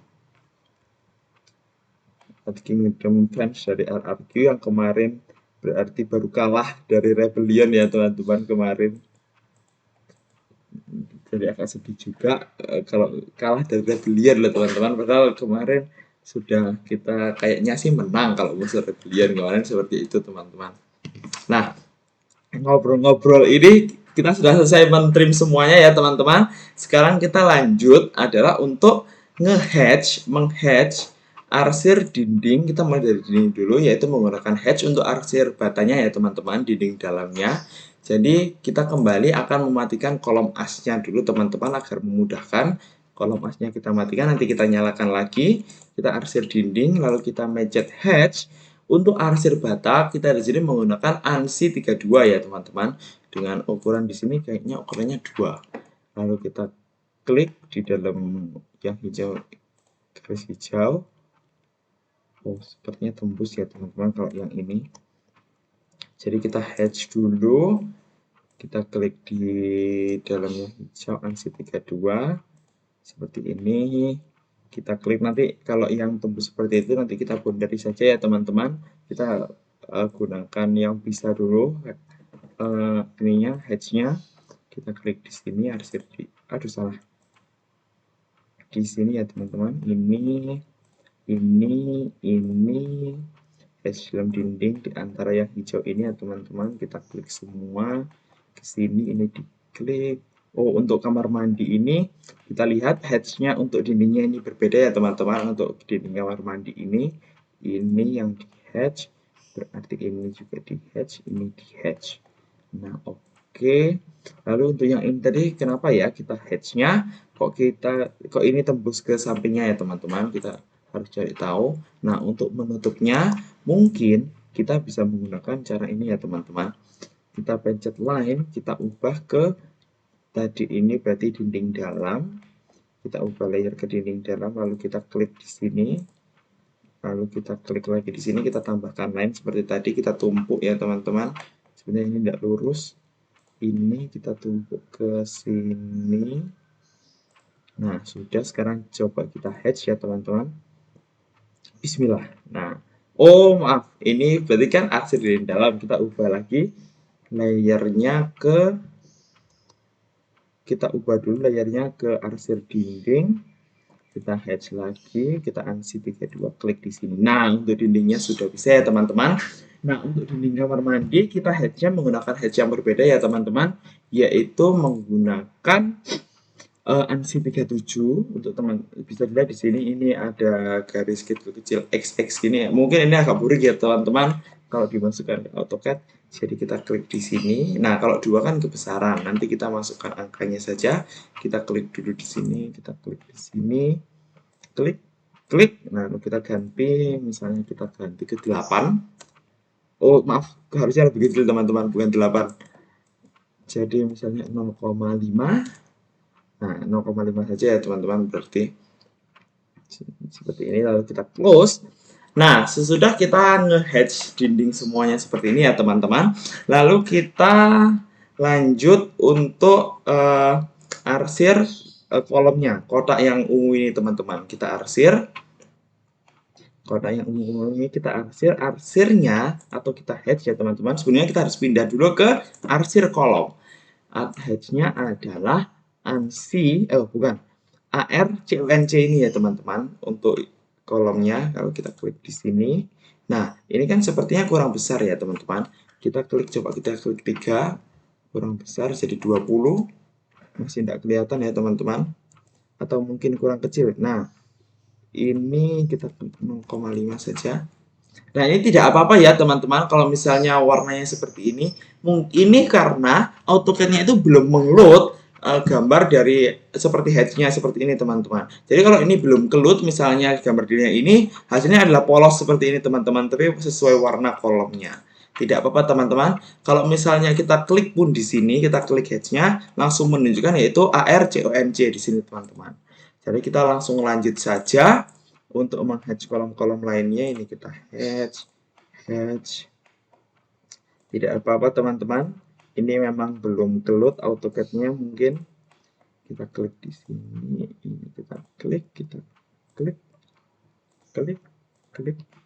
fans dari RRQ yang kemarin berarti baru kalah dari Rebellion ya teman-teman kemarin. Jadi agak sedih juga kalau kalah dari Rebellion lah teman-teman. Padahal kemarin sudah kita kayaknya sih menang kalau musuh rebellion kemarin seperti itu teman-teman. Nah, ngobrol-ngobrol ini kita sudah selesai mentrim semuanya ya teman-teman. Sekarang kita lanjut adalah untuk menghatch arsir dinding. Kita mulai dari dinding dulu, yaitu menggunakan hatch untuk arsir batanya ya teman-teman, dinding dalamnya. Jadi kita kembali akan mematikan kolom asnya dulu teman-teman agar memudahkan. Kolom asnya kita matikan, nanti kita nyalakan lagi. Kita arsir dinding, lalu kita mencet hatch. Untuk arsir bata, kita di sini menggunakan ANSI 32 ya teman-teman. Dengan ukuran di sini kayaknya ukurannya 2. Lalu kita klik di dalam yang hijau, garis hijau. Oh, sepertinya tembus ya teman-teman kalau yang ini. Jadi kita hatch dulu. Kita klik di dalam yang hijau ANSI 32. Seperti ini. Kita klik, nanti kalau yang tembus seperti itu nanti kita boundary saja ya teman-teman. Kita gunakan yang bisa dulu ininya, hatch-nya. Kita klik di sini arsir di, aduh salah, di sini ya teman-teman. Ini hatch dalam dinding di antara yang hijau ini ya teman-teman. Kita klik semua ke sini, ini diklik. Oh, untuk kamar mandi ini kita lihat hatch-nya untuk dindingnya ini berbeda ya teman-teman. Untuk dinding kamar mandi ini yang di hatch, berarti ini juga di hatch, ini di hatch. Nah, oke. Lalu untuk yang ini tadi kenapa ya kita hatch-nya kok ini tembus ke sampingnya ya teman-teman? Kita harus cari tahu. Nah, untuk menutupnya mungkin kita bisa menggunakan cara ini ya teman-teman. Kita pencet line, kita ubah ke tadi ini berarti dinding dalam. Kita ubah layer ke dinding dalam, lalu kita klik di sini. Lalu kita klik lagi di sini, kita tambahkan line seperti tadi, kita tumpuk ya teman-teman. Sebenarnya ini tidak lurus. Ini kita tumpuk ke sini. Nah, sudah, sekarang coba kita hatch ya teman-teman. Bismillah. Nah, oh maaf, ini berarti kan arsir di dalam. Kita ubah lagi layernya ke, kita ubah dulu layernya ke arsir dinding. Kita hatch lagi, kita ANSI 32, klik di sini. Nah, untuk dindingnya sudah bisa ya teman-teman. Nah, untuk dinding kamar mandi kita hatch-nya menggunakan hatch yang berbeda ya teman-teman, yaitu menggunakan ANSI 37. Untuk teman bisa dilihat di sini ini ada garis kecil-kecil XX gini ya. Mungkin ini agak burik ya teman-teman kalau dimasukkan ke AutoCAD. Jadi kita klik di sini. Nah, kalau 2 kan kebesaran. Nanti kita masukkan angkanya saja. Kita klik dulu di sini, kita klik di sini. Klik. Nah, kita ganti, misalnya kita ganti ke 8. Oh, maaf, harusnya lebih kecil teman-teman, bukan 8. Jadi misalnya 0,5. Nah, 0,5 saja ya teman-teman, berarti seperti ini. Lalu kita close. Nah, sesudah kita nge-hatch dinding semuanya seperti ini ya teman-teman, lalu kita lanjut untuk arsir kolomnya, kotak yang ungu ini teman-teman. Kita arsir kotak yang ungu ini, kita arsirnya atau kita hatch ya teman-teman. Sebenarnya kita harus pindah dulu ke arsir kolom. Hatch-nya adalah ANSI, bukan, ARCUNC ini ya teman-teman untuk kolomnya. Kalau kita klik di sini, nah ini kan sepertinya kurang besar ya teman-teman. Kita klik, coba kita klik 3, kurang besar jadi 20, masih tidak kelihatan ya teman-teman, atau mungkin kurang kecil. Nah, ini kita klik 0,5 saja. Nah, ini tidak apa-apa ya teman-teman kalau misalnya warnanya seperti ini. Ini karena AutoCAD-nya itu belum meng-load gambar dari seperti hatch-nya seperti ini teman-teman. Jadi kalau ini belum kelut, misalnya gambar dirinya ini, hasilnya adalah polos seperti ini teman-teman, tapi sesuai warna kolomnya. Tidak apa-apa teman-teman. Kalau misalnya kita klik pun di sini, kita klik hatch-nya, langsung menunjukkan yaitu ARCONC di sini teman-teman. Jadi kita langsung lanjut saja untuk meng-hatch kolom-kolom lainnya. Ini kita hatch. Tidak apa-apa teman-teman. Ini memang belum kelut AutoCAD-nya mungkin. Kita klik di sini, ini kita klik.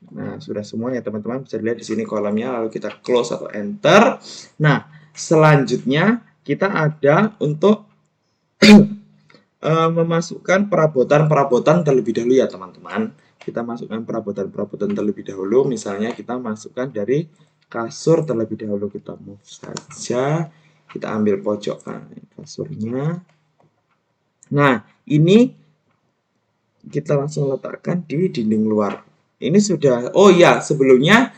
Nah, sudah semua ya teman-teman. Bisa dilihat di sini kolomnya, lalu kita close atau enter. Nah, selanjutnya kita ada untuk memasukkan perabotan terlebih dahulu ya teman-teman. kita masukkan perabotan-perabotan terlebih dahulu. Misalnya kita masukkan dari kasur terlebih dahulu, kita move saja, kita ambil pojok kasurnya. Nah, ini kita langsung letakkan di dinding luar. Ini sudah, oh ya, sebelumnya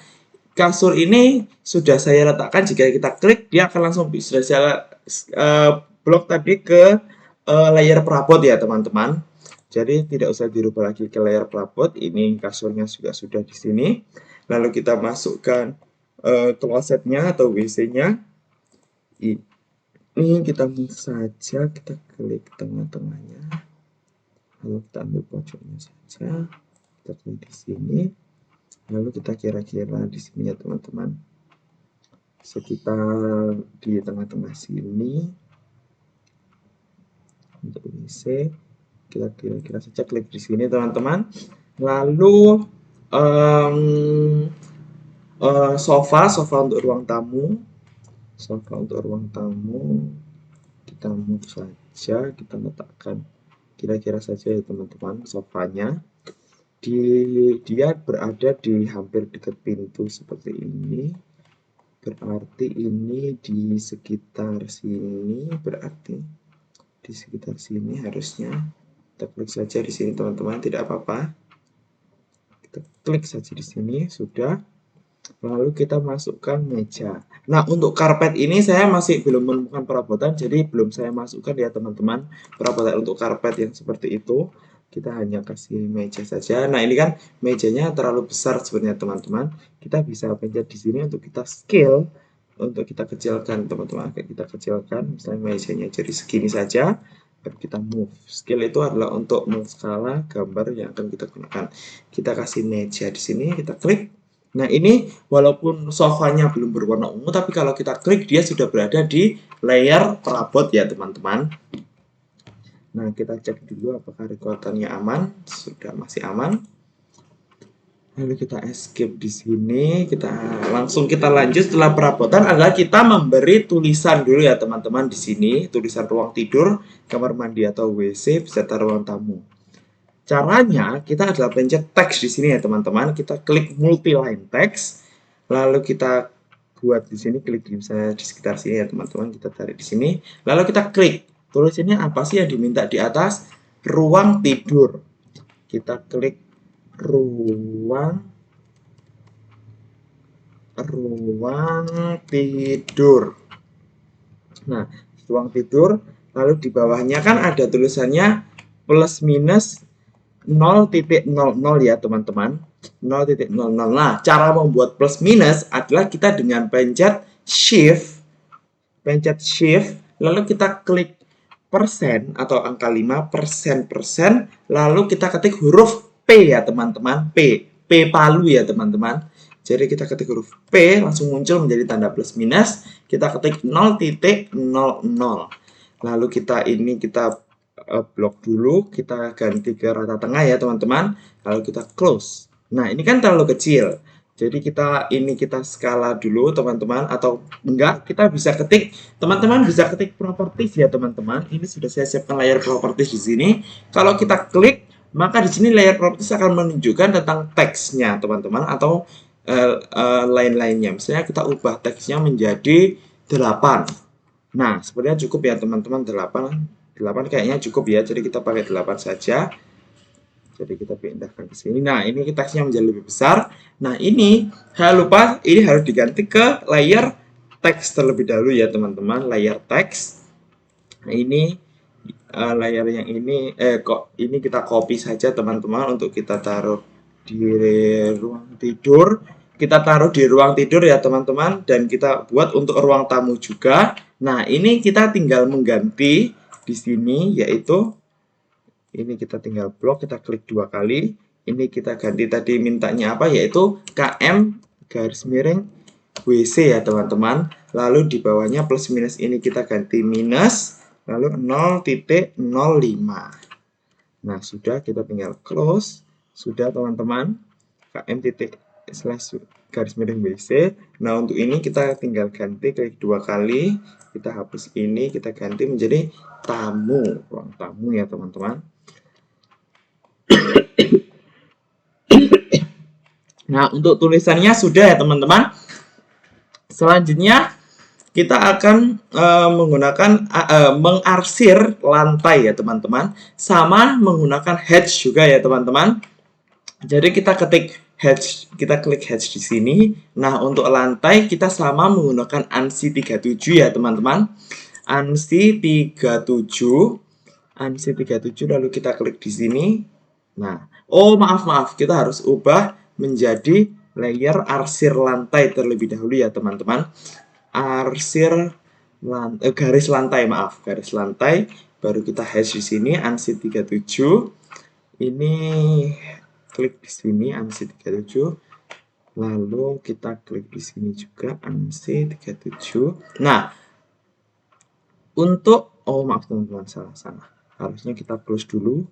kasur ini sudah saya letakkan. Jika kita klik, dia akan langsung bisa saya blok tadi ke layer perabot ya teman-teman. Jadi tidak usah dirubah lagi ke layer perabot. Ini kasurnya juga sudah di sini. Lalu kita masukkan klosetnya atau WC-nya. Ini kita move saja, kita klik tengah-tengahnya. Lalu kita ambil pojoknya saja. Kita klik di sini. Lalu kita kira-kira di sini ya teman-teman. Sekitar di tengah-tengah sini. Untuk WC. Kita kira-kira saja klik di sini teman-teman. Lalu sofa untuk ruang tamu, kita move saja, kita letakkan kira-kira saja ya teman-teman sofanya. Dia berada di hampir dekat pintu seperti ini. Berarti ini di sekitar sini, berarti di sekitar sini harusnya. Kita klik saja di sini teman-teman, tidak apa-apa. Kita klik saja di sini, sudah. Lalu kita masukkan meja. Nah, untuk karpet ini saya masih belum menemukan perabotan, jadi belum saya masukkan ya teman-teman. Perabotan untuk karpet yang seperti itu, kita hanya kasih meja saja. Nah, ini kan mejanya terlalu besar sebenarnya teman-teman. Kita bisa pencet di sini untuk kita scale, untuk kita kecilkan teman-teman. Kita kecilkan, misalnya mejanya jadi segini saja. Kita move. Scale itu adalah untuk menskala gambar yang akan kita gunakan. Kita kasih meja di sini, kita klik. Nah, ini walaupun sofanya belum berwarna ungu, tapi kalau kita klik dia sudah berada di layer perabot ya teman-teman. Nah, kita cek dulu apakah recordannya aman. Sudah, masih aman. Lalu kita escape di sini, kita lanjut. Setelah perabotan adalah kita memberi tulisan dulu ya teman-teman di sini, tulisan ruang tidur, kamar mandi atau WC beserta ruang tamu. Caranya kita adalah pencet teks di sini ya teman-teman. Kita klik multi line text, lalu kita buat di sini, klik misalnya di sekitar sini ya teman-teman. Kita tarik di sini, lalu kita klik. Tulisannya apa sih yang diminta di atas? Ruang tidur. Kita klik ruang tidur. Nah, ruang tidur, lalu di bawahnya kan ada tulisannya plus minus 0.00 ya teman-teman. 0.00. Nah, cara membuat plus minus adalah kita dengan pencet shift, lalu kita klik persen atau angka 5, persen, lalu kita ketik huruf P ya teman-teman. P Palu ya teman-teman. Jadi kita ketik huruf P, langsung muncul menjadi tanda plus minus. Kita ketik 0.00. Lalu kita blok dulu, kita ganti ke rata tengah ya teman-teman. Lalu kita close. Nah, ini kan terlalu kecil. Jadi kita skala dulu teman-teman, atau enggak, kita bisa ketik, teman-teman bisa ketik properties ya teman-teman. Ini sudah saya siapkan layar properties di sini. Kalau kita klik, maka di sini layar properties akan menunjukkan tentang teksnya teman-teman, atau lain-lainnya. Misalnya kita ubah teksnya menjadi 8. Nah, sebenarnya cukup ya teman-teman, 8 kayaknya cukup ya. Jadi kita pakai 8 saja. Jadi kita pindahkan ke sini. Nah, ini teksnya menjadi lebih besar. Nah, ini saya lupa, ini harus diganti ke layer teks terlebih dahulu ya teman-teman, layer teks. Nah, ini layer yang ini ini kita copy saja teman-teman untuk kita taruh di ruang tidur. Kita taruh di ruang tidur ya teman-teman, dan kita buat untuk ruang tamu juga. Nah, ini kita tinggal mengganti di sini, yaitu ini kita tinggal blok, kita klik 2 kali. Ini kita ganti tadi mintanya apa, yaitu KM garis miring WC ya teman-teman. Lalu di bawahnya plus minus ini kita ganti minus, lalu 0.05. Nah, sudah, kita tinggal close. Sudah teman-teman, KM titik slash garis miring WC. Nah, untuk ini kita tinggal ganti, klik 2 kali. Kita hapus ini, kita ganti menjadi tamu, ruang tamu ya teman-teman. Nah, untuk tulisannya sudah ya teman-teman. Selanjutnya kita akan menggunakan mengarsir lantai ya teman-teman, sama menggunakan hatch juga ya teman-teman. Jadi kita ketik hatch, kita klik hatch di sini. Nah, untuk lantai kita sama menggunakan ANSI 37 ya teman-teman. ANSI 37, ANSI 37 lalu kita klik di sini. Nah, oh maaf, kita harus ubah menjadi layer arsir lantai terlebih dahulu ya teman-teman. Arsir garis lantai, garis lantai. Baru kita hash di sini ANSI 37. Ini klik di sini ANSI 37. Lalu kita klik di sini juga ANSI 37. Nah, untuk maaf teman-teman, salah. Harusnya kita close dulu.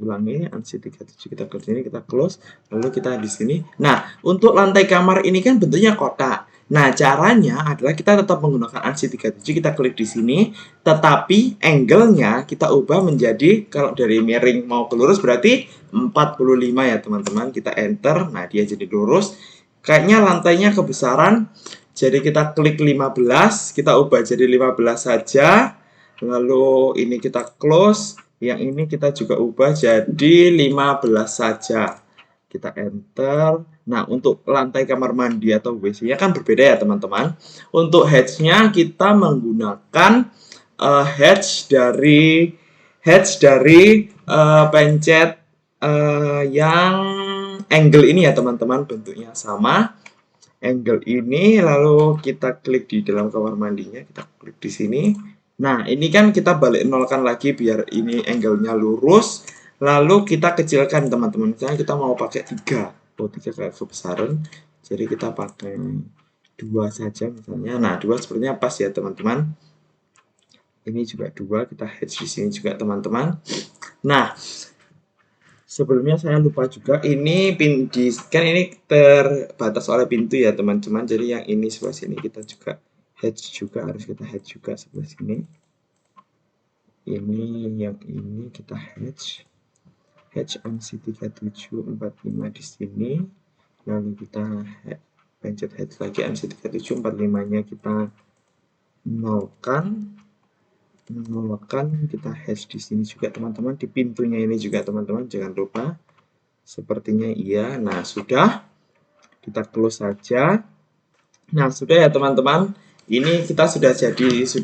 Ulangi ANSI 37, kita klik sini, kita close, lalu kita di sini. Nah, untuk lantai kamar ini kan bentuknya kotak. Nah, caranya adalah kita tetap menggunakan ANSI 37, kita klik di sini, tetapi angle-nya kita ubah menjadi, kalau dari miring mau ke lurus berarti 45 ya teman-teman. Kita enter, nah dia jadi lurus. Kayaknya lantainya kebesaran, jadi kita klik 15, kita ubah jadi 15 saja. Lalu ini kita close, yang ini kita juga ubah jadi 15 saja. Kita enter. Nah, untuk lantai kamar mandi atau WC-nya kan berbeda ya teman-teman. Untuk hatch-nya kita menggunakan hatch dari pencet yang angle ini ya teman-teman, bentuknya sama. Angle ini lalu kita klik di dalam kamar mandinya, kita klik di sini. Nah, ini kan kita balik nolkan lagi biar ini angle-nya lurus. Lalu kita kecilkan teman-teman. Misalnya kita mau pakai 3. Oh, 3 kayak kebesaran. Jadi kita pakai 2 saja misalnya. Nah, 2 sepertinya pas ya teman-teman. Ini juga 2, kita hatch di sini juga teman-teman. Nah, sebelumnya saya lupa juga, ini kan ini terbatas oleh pintu ya teman-teman. Jadi yang ini sebelah sini kita juga hatch juga, harus kita hatch juga sebelah sini. Ini yang ini kita hatch ANSI 3745 di sini. Lalu kita pencet hatch lagi ANSI 3745-nya kita nolkan. Kita hash di sini juga teman-teman, di pintunya ini juga teman-teman, jangan lupa. Sepertinya iya. Nah, sudah, kita close saja. Nah, sudah ya teman-teman, ini kita sudah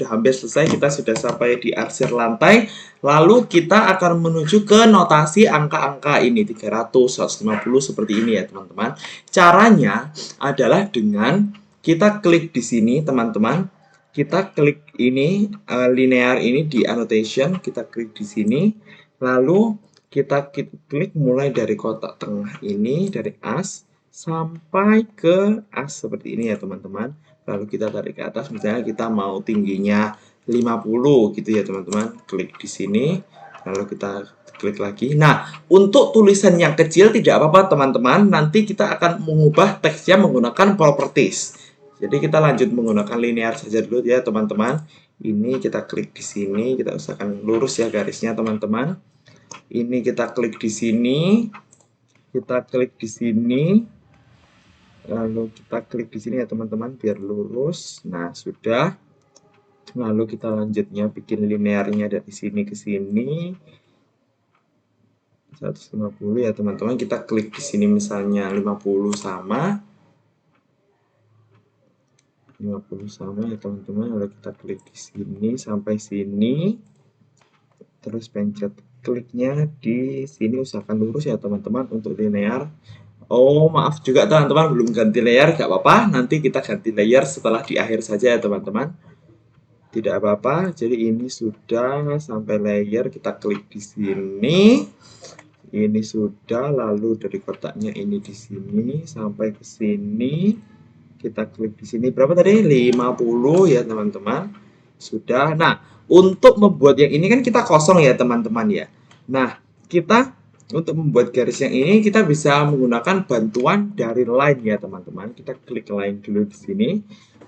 hampir selesai. Kita sudah sampai di arsir lantai. Lalu kita akan menuju ke notasi angka-angka ini, 300, 150 seperti ini ya teman-teman. Caranya adalah dengan kita klik di sini teman-teman. Kita klik ini linear ini di annotation, kita klik di sini, lalu kita klik mulai dari kotak tengah ini, dari as sampai ke as seperti ini ya teman-teman. Lalu kita tarik ke atas, misalnya kita mau tingginya 50 gitu ya teman-teman. Klik di sini, lalu kita klik lagi. Nah, untuk tulisan yang kecil tidak apa-apa teman-teman, nanti kita akan mengubah teksnya menggunakan properties. Jadi kita lanjut menggunakan linear saja dulu ya teman-teman. Ini kita klik di sini, kita usahakan lurus ya garisnya teman-teman. Ini kita klik di sini, kita klik di sini, lalu kita klik di sini ya teman-teman biar lurus. Nah, sudah. Lalu kita lanjutnya bikin linearnya dari sini ke sini. 150 ya teman-teman. Kita klik di sini misalnya 50 sama. 50 sama ya teman-teman. Lalu kita klik di sini sampai sini. Terus pencet kliknya di sini, usahakan lurus ya teman-teman untuk linear. Oh, maaf juga teman-teman, belum ganti layer, gak apa-apa. Nanti kita ganti layer setelah di akhir saja ya teman-teman. Tidak apa-apa. Jadi ini sudah sampai layer, kita klik di sini. Ini sudah, lalu dari kotaknya ini di sini sampai ke sini. Kita klik di sini, berapa tadi? 50 ya teman-teman. Sudah. Nah, untuk membuat yang ini kan kita kosong ya teman-teman ya. Nah, kita untuk membuat garis yang ini kita bisa menggunakan bantuan dari line ya teman-teman. Kita klik line dulu di sini.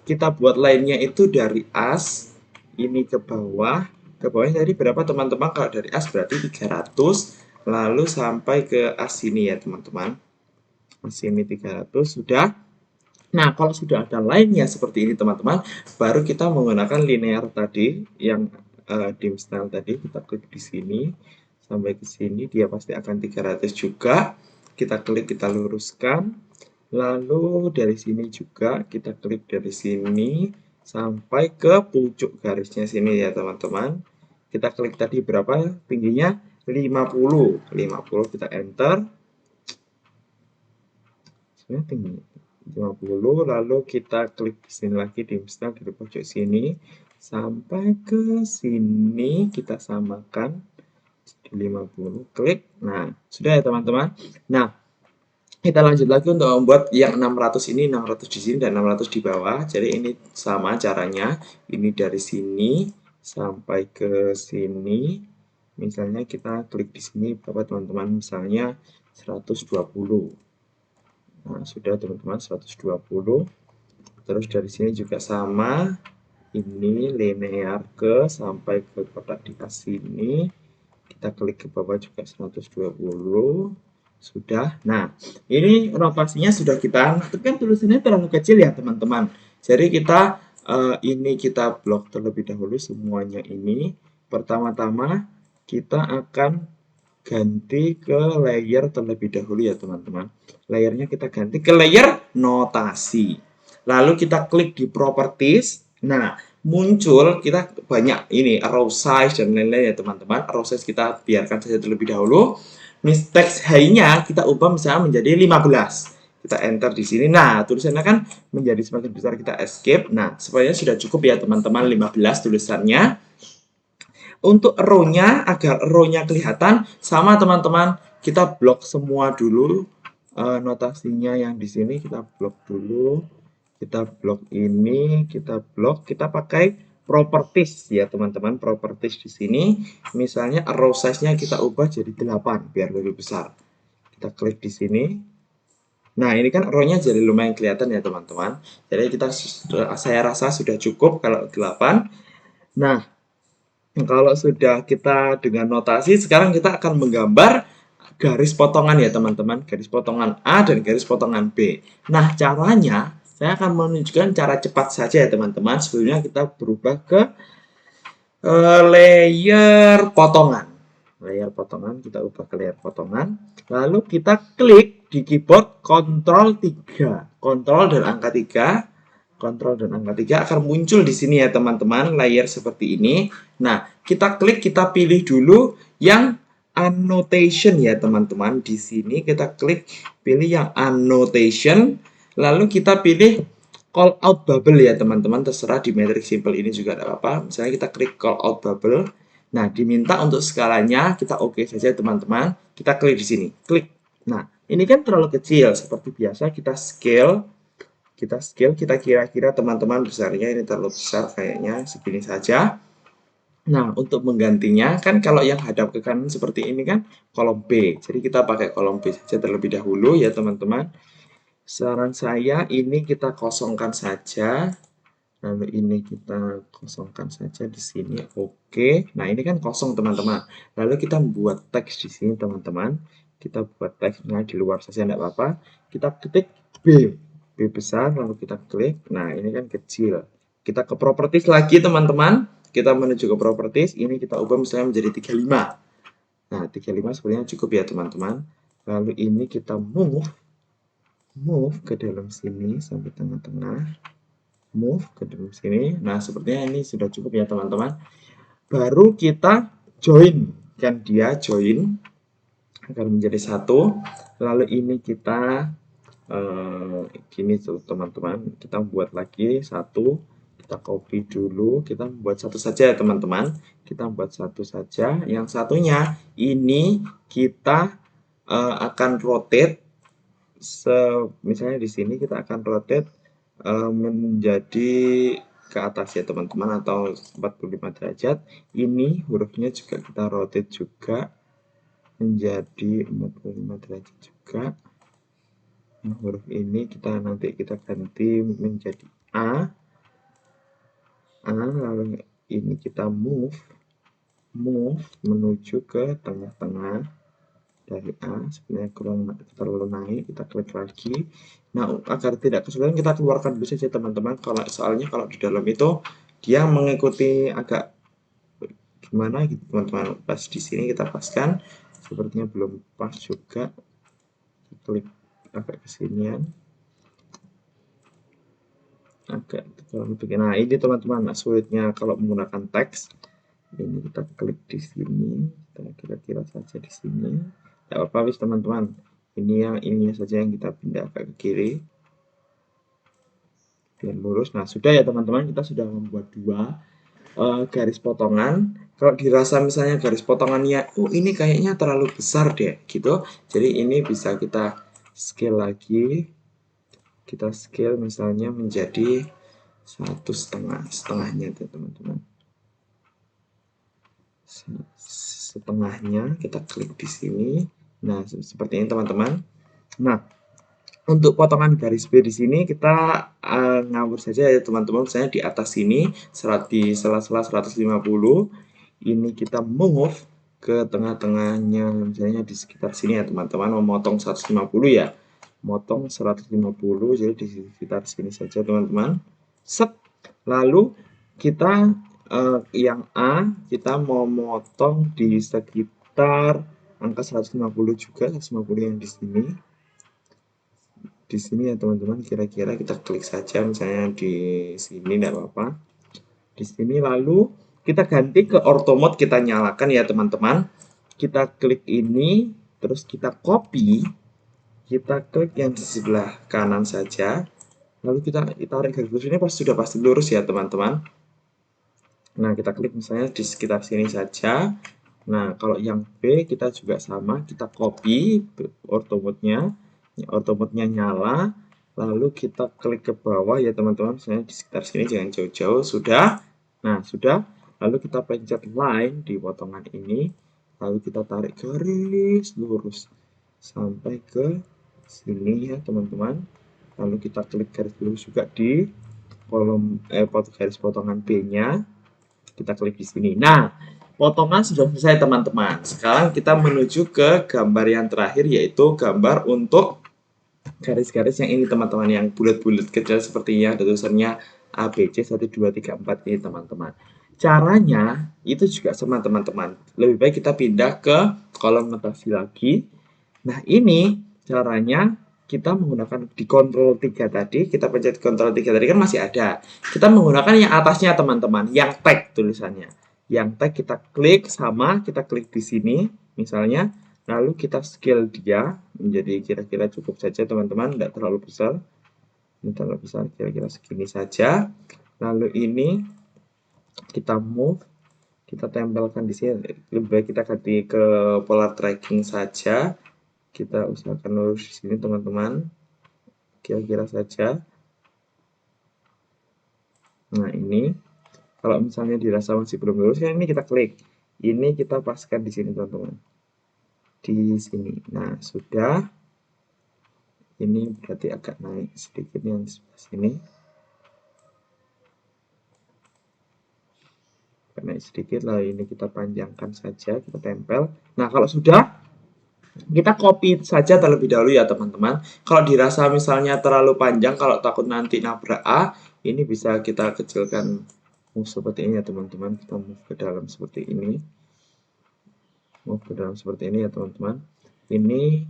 Kita buat line-nya itu dari as ini ke bawah. Ke bawahnya tadi berapa teman-teman? Kalau dari as berarti 300, lalu sampai ke as ini ya teman-teman. Sini 300 sudah. Nah, kalau sudah ada line-nya seperti ini teman-teman, baru kita menggunakan linear tadi yang dim style tadi. Kita klik di sini sampai ke sini, dia pasti akan 300 juga. Kita klik, kita luruskan. Lalu dari sini juga kita klik dari sini sampai ke pucuk garisnya sini ya teman-teman. Kita klik tadi berapa tingginya? 50. 50 kita enter. Sebenarnya tinggi 50, lalu kita klik di sini lagi di install dari pojok sini sampai ke sini kita samakan di 50, klik. Nah, sudah ya teman-teman. Nah, kita lanjut lagi untuk membuat yang 600 ini, 600 di sini dan 600 di bawah. Jadi ini sama caranya. Ini dari sini sampai ke sini. Misalnya kita klik di sini berapa teman-teman? Misalnya 120. Nah, sudah teman-teman 120. Terus dari sini juga sama. Ini linear ke sampai ke kotak di atas sini. Kita klik ke bawah juga 120. Sudah. Nah, ini rotasinya sudah kita, tapi kan tulisannya terlalu kecil ya teman-teman. Jadi kita ini kita blok terlebih dahulu semuanya ini. Pertama-tama kita akan ganti ke layer terlebih dahulu ya teman-teman. Layernya kita ganti ke layer notasi. Lalu kita klik di properties. Nah, muncul kita banyak ini row size dan lain-lain ya teman-teman. Row size kita biarkan saja terlebih dahulu. Text high-nya kita ubah misalnya menjadi 15. Kita enter di sini. Nah, tulisannya kan menjadi semakin besar, kita escape. Nah, sebenarnya sudah cukup ya teman-teman 15 tulisannya. Untuk row-nya, agar row-nya kelihatan, sama teman-teman, kita blok semua dulu notasinya yang di sini, kita blok dulu. Kita blok ini, kita blok, kita pakai properties ya teman-teman, properties di sini. Misalnya row size-nya kita ubah jadi 8 biar lebih besar. Kita klik di sini. Nah, ini kan row-nya jadi lumayan kelihatan ya teman-teman. Jadi saya rasa sudah cukup kalau 8. Nah, kalau sudah kita dengan notasi, sekarang kita akan menggambar garis potongan ya teman-teman. Garis potongan A dan garis potongan B. Nah, caranya saya akan menunjukkan cara cepat saja ya teman-teman. Sebelumnya kita berubah ke layer potongan. Layer potongan, kita ubah ke layer potongan. Lalu kita klik di keyboard Ctrl 3. Ctrl dan angka 3. Ctrl dan angka 3 akan muncul di sini ya teman-teman, layer seperti ini. Nah, kita klik, kita pilih dulu yang annotation ya teman-teman. Di sini kita klik pilih yang annotation, lalu kita pilih call out bubble ya teman-teman, terserah di metric simple ini juga ada apa. Misalnya kita klik call out bubble. Nah, diminta untuk skalanya kita oke saja teman-teman. Kita klik di sini, klik. Nah, ini kan terlalu kecil, seperti biasa kita scale, kita kira-kira teman-teman besarnya ini terlalu besar kayaknya segini saja. Nah, untuk menggantinya kan kalau yang hadap ke kanan seperti ini kan kolom B. Jadi kita pakai kolom B saja terlebih dahulu ya teman-teman. Saran saya ini kita kosongkan saja. Lalu ini kita kosongkan saja di sini. Oke. Nah, ini kan kosong teman-teman. Lalu kita membuat teks di sini teman-teman. Kita buat teksnya di luar saja tidak apa-apa. Kita ketik B. B besar lalu kita klik. Nah, ini kan kecil. Kita ke properties lagi teman-teman. Kita menuju ke properties. Ini kita ubah misalnya menjadi 35. Nah, 35 sebenarnya cukup ya teman-teman. Lalu ini kita move ke dalam sini sampai tengah-tengah. Move ke dalam sini. Nah, sepertinya ini sudah cukup ya teman-teman. Baru kita join. Kan dia join akan menjadi satu. Lalu ini kita gini tuh teman-teman. Kita buat lagi satu. Kita copy dulu. Kita buat satu saja ya teman-teman. Kita buat satu saja. Yang satunya ini kita akan rotate. Misalnya di sini kita akan rotate menjadi ke atas ya teman-teman atau 45 derajat. Ini hurufnya juga kita rotate juga menjadi 45 derajat juga. Nah, huruf ini nanti kita ganti menjadi A. Lalu ini kita move menuju ke tengah-tengah dari A, sebenarnya kurang terlalu naik, kita klik lagi. Nah, agar tidak kesulitan kita keluarkan dulu saja teman-teman, soalnya kalau di dalam itu dia mengikuti agak gimana gitu teman-teman. Pas di sini kita paskan, sepertinya belum pas juga, klik agak kesinian, agak terlalu bikin. Nah ini teman-teman sulitnya kalau menggunakan teks. Ini kita klik di sini, kita kira-kira saja di sini. Tidak apa-apa teman-teman. Ini yang ininya saja yang kita pindah ke kiri biar lurus. Nah sudah ya teman-teman, kita sudah membuat dua garis potongan. Kalau dirasa misalnya garis potongannya, oh ini kayaknya terlalu besar deh, gitu. Jadi ini bisa kita scale lagi. Kita scale misalnya menjadi 1,5 setengahnya teman-teman. Setengahnya kita klik di sini. Nah seperti ini teman-teman. Nah untuk potongan garis B di sini kita ngawur saja ya teman-teman. Misalnya di atas sini di sela-sela 150 ini kita move ke tengah-tengahnya, misalnya di sekitar sini ya teman-teman. Memotong 150 ya, motong 150, jadi di sekitar sini saja teman-teman. Set. Lalu kita yang A kita mau motong di sekitar angka 150 juga, 150 yang di sini. Di sini ya teman-teman, kira-kira kita klik saja misalnya di sini, tidak apa-apa. Di sini lalu kita ganti ke auto mode, kita nyalakan ya teman-teman. Kita klik ini, terus kita copy, kita klik yang di sebelah kanan saja. Lalu kita tarik garis lurus, ini sudah pasti lurus ya teman-teman. Nah kita klik misalnya di sekitar sini saja. Nah kalau yang B kita juga sama, kita copy auto mode-nya nyala, lalu kita klik ke bawah ya teman-teman, misalnya di sekitar sini, jangan jauh-jauh. Sudah. Nah sudah, lalu kita pencet line di potongan ini, lalu kita tarik garis lurus sampai ke sini ya teman-teman. Lalu kita klik garis lurus juga di kolom garis potongan B-nya, kita klik di sini. Nah, potongan sudah selesai teman-teman. Sekarang kita menuju ke gambar yang terakhir, yaitu gambar untuk garis-garis yang ini teman-teman, yang bulat-bulat kecil sepertinya ada tulisannya ABC 1 2 3 4 ini teman-teman. Caranya itu juga sama teman-teman. Lebih baik kita pindah ke kolom notasi lagi. Nah, ini caranya kita menggunakan di Ctrl 3 tadi, kita pencet Ctrl 3 tadi kan masih ada. Kita menggunakan yang atasnya teman-teman, yang tag tulisannya. Yang tag kita klik sama, kita klik di sini misalnya, lalu kita scale dia menjadi kira-kira cukup saja teman-teman, tidak terlalu besar. Ini terlalu besar, kira-kira segini saja. Lalu ini kita move, kita tempelkan di sini. Lebih baik kita ganti ke pola tracking saja. Kita usahakan lurus di sini teman-teman, kira-kira saja. Nah ini kalau misalnya dirasa masih belum lurus, ya ini kita klik, ini kita paskan di sini teman-teman, di sini. Nah sudah, ini berarti agak naik sedikit yang di sebelah sini, agak naik sedikit. Lalu ini kita panjangkan saja, kita tempel. Nah kalau sudah, kita copy saja terlebih dahulu ya teman-teman. Kalau dirasa misalnya terlalu panjang, kalau takut nanti nabrak A, ini bisa kita kecilkan seperti ini ya teman-teman. Kita move ke dalam seperti ini, move ke dalam seperti ini ya teman-teman. Ini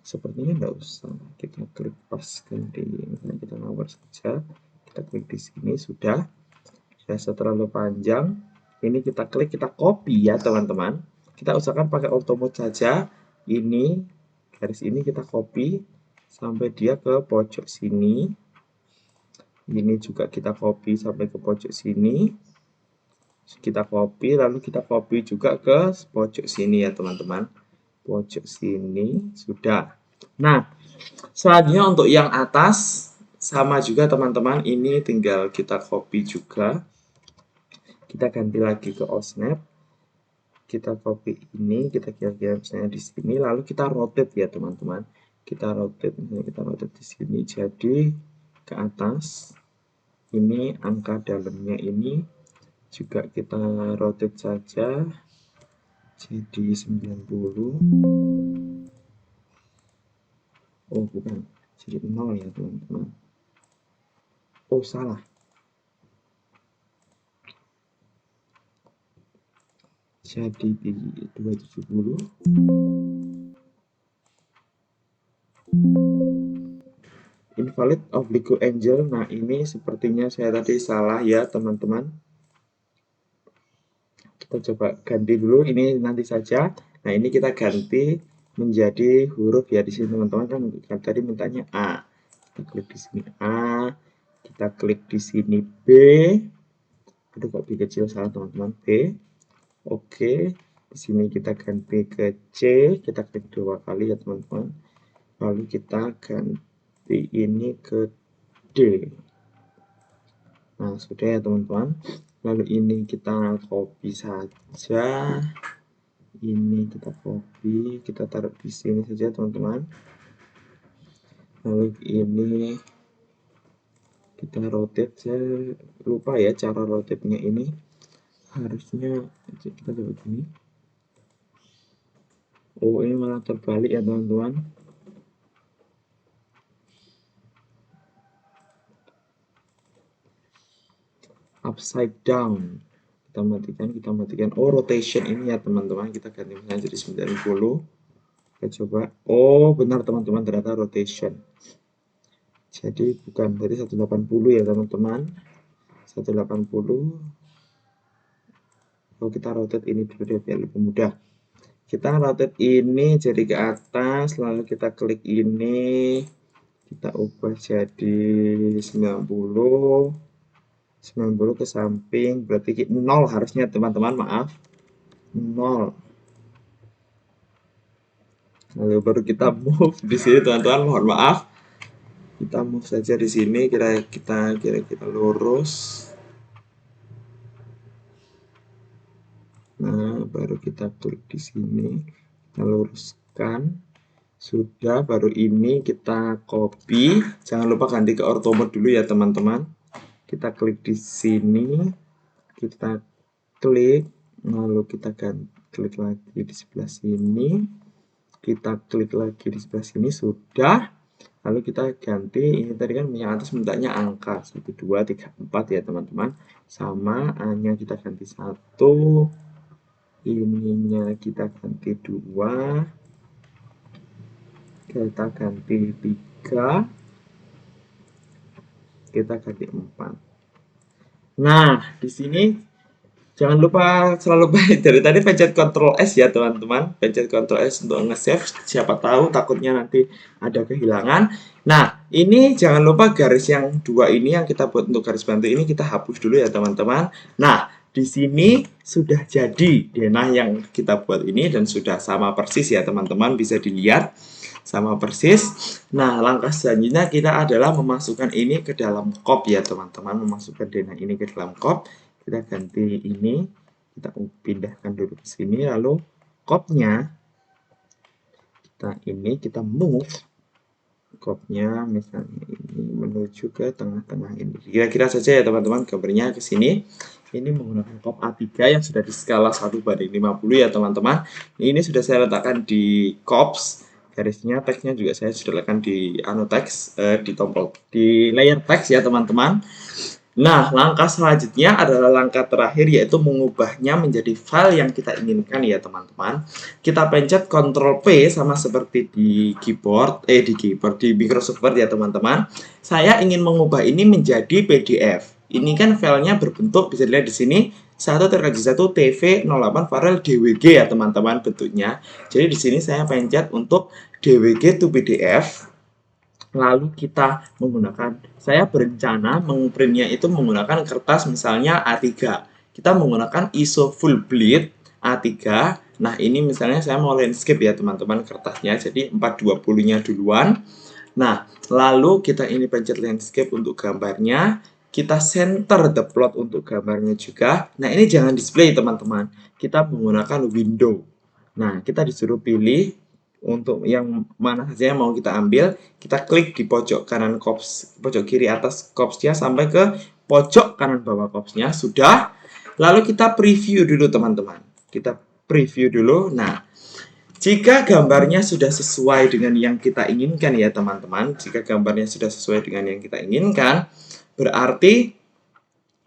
sepertinya enggak usah, kita klik paskan di, misalnya kita ngawur saja, kita klik di sini. Sudah, dirasa terlalu panjang, ini kita klik, kita copy ya teman-teman. Kita usahakan pakai auto mode saja. Ini garis ini kita copy sampai dia ke pojok sini. Ini juga kita copy sampai ke pojok sini. Kita copy, lalu kita copy juga ke pojok sini ya teman-teman. Pojok sini sudah. Nah, selanjutnya untuk yang atas sama juga teman-teman. Ini tinggal kita copy juga. Kita ganti lagi ke Osnap. Kita copy ini, kita kira-kira misalnya di sini, lalu kita rotate ya teman-teman. Kita rotate, misalnya kita rotate di sini jadi ke atas. Ini angka dalamnya ini juga kita rotate saja jadi 90. Oh bukan, jadi 0 ya teman-teman. Oh salah, jadi di 270. Invalid oblique angle. Nah ini sepertinya saya tadi salah ya teman-teman. Kita coba ganti dulu, ini nanti saja. Nah ini kita ganti menjadi huruf ya di sini teman-teman, kan tadi mintanya A. Kita klik di sini A, kita klik di sini B. Aduh kok B kecil, salah teman-teman, B. Oke, di sini kita ganti ke C, kita klik 2 kali ya teman-teman. Lalu kita ganti ini ke D. Nah, sudah ya teman-teman. Lalu ini kita copy saja. Ini kita copy, kita taruh di sini saja teman-teman. Lalu ini kita rotate, saya lupa ya cara rotate-nya ini. Harusnya kita coba gini. Oh, ini malah terbalik ya teman-teman. Upside down. Kita matikan. Oh, rotation ini ya teman-teman. Kita ganti misalnya jadi 90. Kita coba. Oh, benar teman-teman, ternyata rotation. Jadi bukan, dari 180 ya teman-teman. 180. Oh, kita rotate ini dulu deh biar lebih mudah. Kita rotate ini jadi ke atas, lalu kita klik ini, kita ubah jadi 90. 90 ke samping, berarti 0 harusnya teman-teman, maaf. 0. Lalu baru kita move di sini teman-teman, mohon maaf. Kita move saja di sini, kita lurus. Nah, baru kita klik di sini, kita luruskan. Sudah, baru ini kita copy. Jangan lupa ganti ke auto mode dulu ya teman-teman. Kita klik di sini, kita klik, lalu kita klik lagi di sebelah sini, kita klik lagi di sebelah sini, sudah. Lalu kita ganti, ini tadi kan yang atas mintanya angka 1, 2, 3, 4 ya teman-teman. Sama, A-nya kita ganti 1, ininya kita ganti 2, kita ganti 3, kita ganti 4. Nah, di sini jangan lupa selalu baik dari tadi pencet Ctrl S ya teman-teman, pencet Ctrl S untuk nge-save, siapa tahu takutnya nanti ada kehilangan. Nah, ini jangan lupa garis yang 2 ini yang kita buat untuk garis bantu ini kita hapus dulu ya teman-teman. Nah, di sini sudah jadi denah yang kita buat ini dan sudah sama persis ya teman-teman, bisa dilihat sama persis. Nah, langkah selanjutnya kita adalah memasukkan ini ke dalam kop ya teman-teman, memasukkan denah ini ke dalam kop. Kita ganti ini, kita pindahkan dulu ke sini, lalu kopnya kita move kopnya misalnya ini menuju ke tengah-tengah ini. Kira-kira saja ya teman-teman gambarnya ke sini. Ini menggunakan kop A3 yang sudah di skala 1:50 ya teman-teman. Ini sudah saya letakkan di kops. Garisnya, teksnya juga saya sudah letakkan di teks, di layer teks ya teman-teman. Nah, langkah selanjutnya adalah langkah terakhir, yaitu mengubahnya menjadi file yang kita inginkan ya teman-teman. Kita pencet Ctrl P sama seperti di di Microsoft Word ya teman-teman. Saya ingin mengubah ini menjadi PDF. Ini kan filenya berbentuk, bisa dilihat di sini, 1/1 TV08 file DWG ya teman-teman bentuknya. Jadi di sini saya pencet untuk DWG to PDF. Lalu kita saya berencana mengprintnya itu menggunakan kertas misalnya A3. Kita menggunakan ISO full bleed A3. Nah, ini misalnya saya mau landscape ya teman-teman kertasnya, jadi 420-nya duluan. Nah, lalu kita ini pencet landscape untuk gambarnya. Kita center the plot untuk gambarnya juga. Nah, ini jangan display teman-teman. Kita menggunakan window. Nah, kita disuruh pilih untuk yang mana saja yang mau kita ambil. Kita klik di pojok kanan kops, pojok kiri atas kopsnya sampai ke pojok kanan bawah kopsnya. Sudah. Lalu kita preview dulu teman-teman. Kita preview dulu. Nah, jika gambarnya sudah sesuai dengan yang kita inginkan ya teman-teman, jika gambarnya sudah sesuai dengan yang kita inginkan, berarti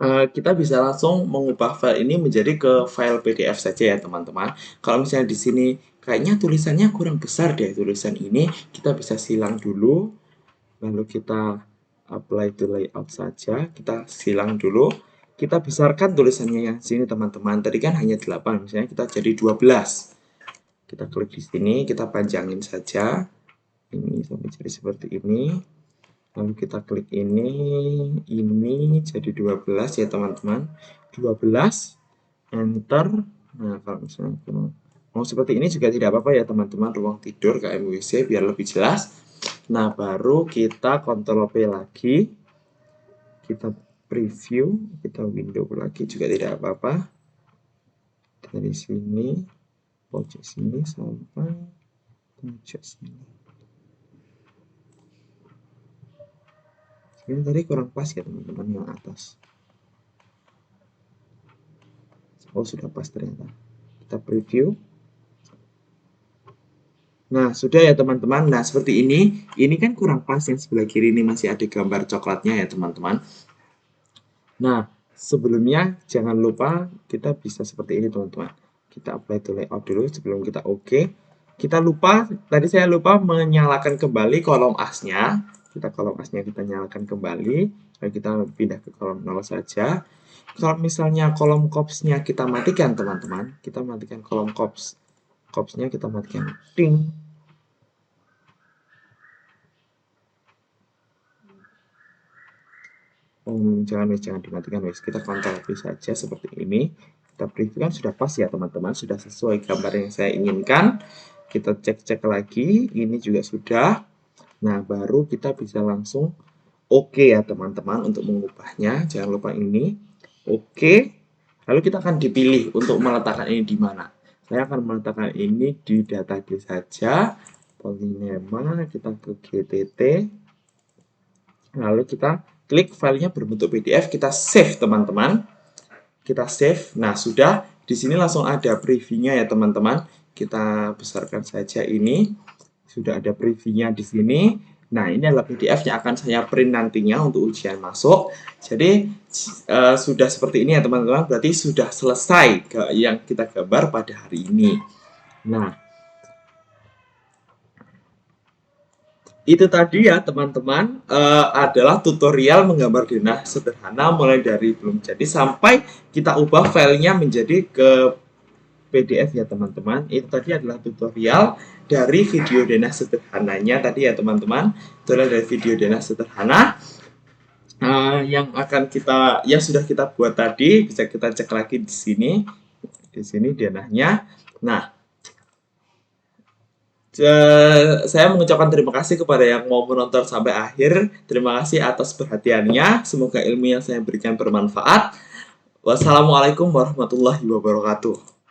kita bisa langsung mengubah file ini menjadi ke file PDF saja ya teman-teman. Kalau misalnya di sini kayaknya tulisannya kurang besar deh tulisan ini, kita bisa silang dulu, lalu kita apply to layout saja, kita silang dulu, kita besarkan tulisannya yang sini teman-teman. Tadi kan hanya 8, misalnya kita jadi 12. Kita klik di sini, kita panjangin saja ini sampai jadi seperti ini. Lalu kita klik ini jadi 12 ya teman-teman. 12, enter. Nah, kalau misalnya mau seperti ini juga tidak apa-apa ya teman-teman, ruang tidur KMWC biar lebih jelas. Nah, baru kita Ctrl P lagi. Kita preview, kita window lagi juga tidak apa-apa. Dari sini, pojok sini sampai pojok sini. Ini tadi kurang pas ya teman-teman yang atas. Oh, sudah pas ternyata. Kita preview. Nah, sudah ya teman-teman. Nah, seperti ini. Ini kan kurang pas, yang sebelah kiri ini masih ada gambar coklatnya ya teman-teman. Nah, sebelumnya jangan lupa kita bisa seperti ini teman-teman. Kita apply to layout dulu sebelum kita oke. Kita lupa, tadi saya lupa menyalakan kembali kolom asnya. Kita kolom asnya kita nyalakan kembali. Lalu kita pindah ke kolom 0 saja. Kalau misalnya kolom cops-nya kita matikan teman-teman, kita matikan kolom cops-nya kita matikan. Ting. Jangan dimatikan guys. Kita Ctrl V saja seperti ini. Kita preview kan sudah pas ya teman-teman, sudah sesuai gambar yang saya inginkan. Kita cek-cek lagi, ini juga sudah. Nah, baru kita bisa langsung oke ya teman-teman untuk mengubahnya. Jangan lupa ini oke. Lalu kita akan dipilih untuk meletakkan ini di mana. Saya akan meletakkan ini di database saja. Polynema, kita ke GTT. Lalu kita klik filenya berbentuk PDF, kita save teman-teman. Kita save. Nah, sudah di sini langsung ada previewnya ya teman-teman. Kita besarkan saja ini. Sudah ada previewnya di sini. Nah, ini adalah PDF yang akan saya print nantinya untuk ujian masuk. Jadi, sudah seperti ini ya teman-teman. Berarti sudah selesai yang kita gambar pada hari ini. Nah, itu tadi ya teman-teman, adalah tutorial menggambar denah sederhana mulai dari belum jadi sampai kita ubah filenya menjadi ke PDF ya teman-teman. Itu tadi adalah tutorial dari video denah sederhananya tadi ya teman-teman. Tutorial dari video denah sederhana yang sudah kita buat tadi. Bisa kita cek lagi di sini. Di sini denahnya. Nah, saya mengucapkan terima kasih kepada yang mau menonton sampai akhir. Terima kasih atas perhatiannya. Semoga ilmu yang saya berikan bermanfaat. Wassalamualaikum warahmatullahi wabarakatuh.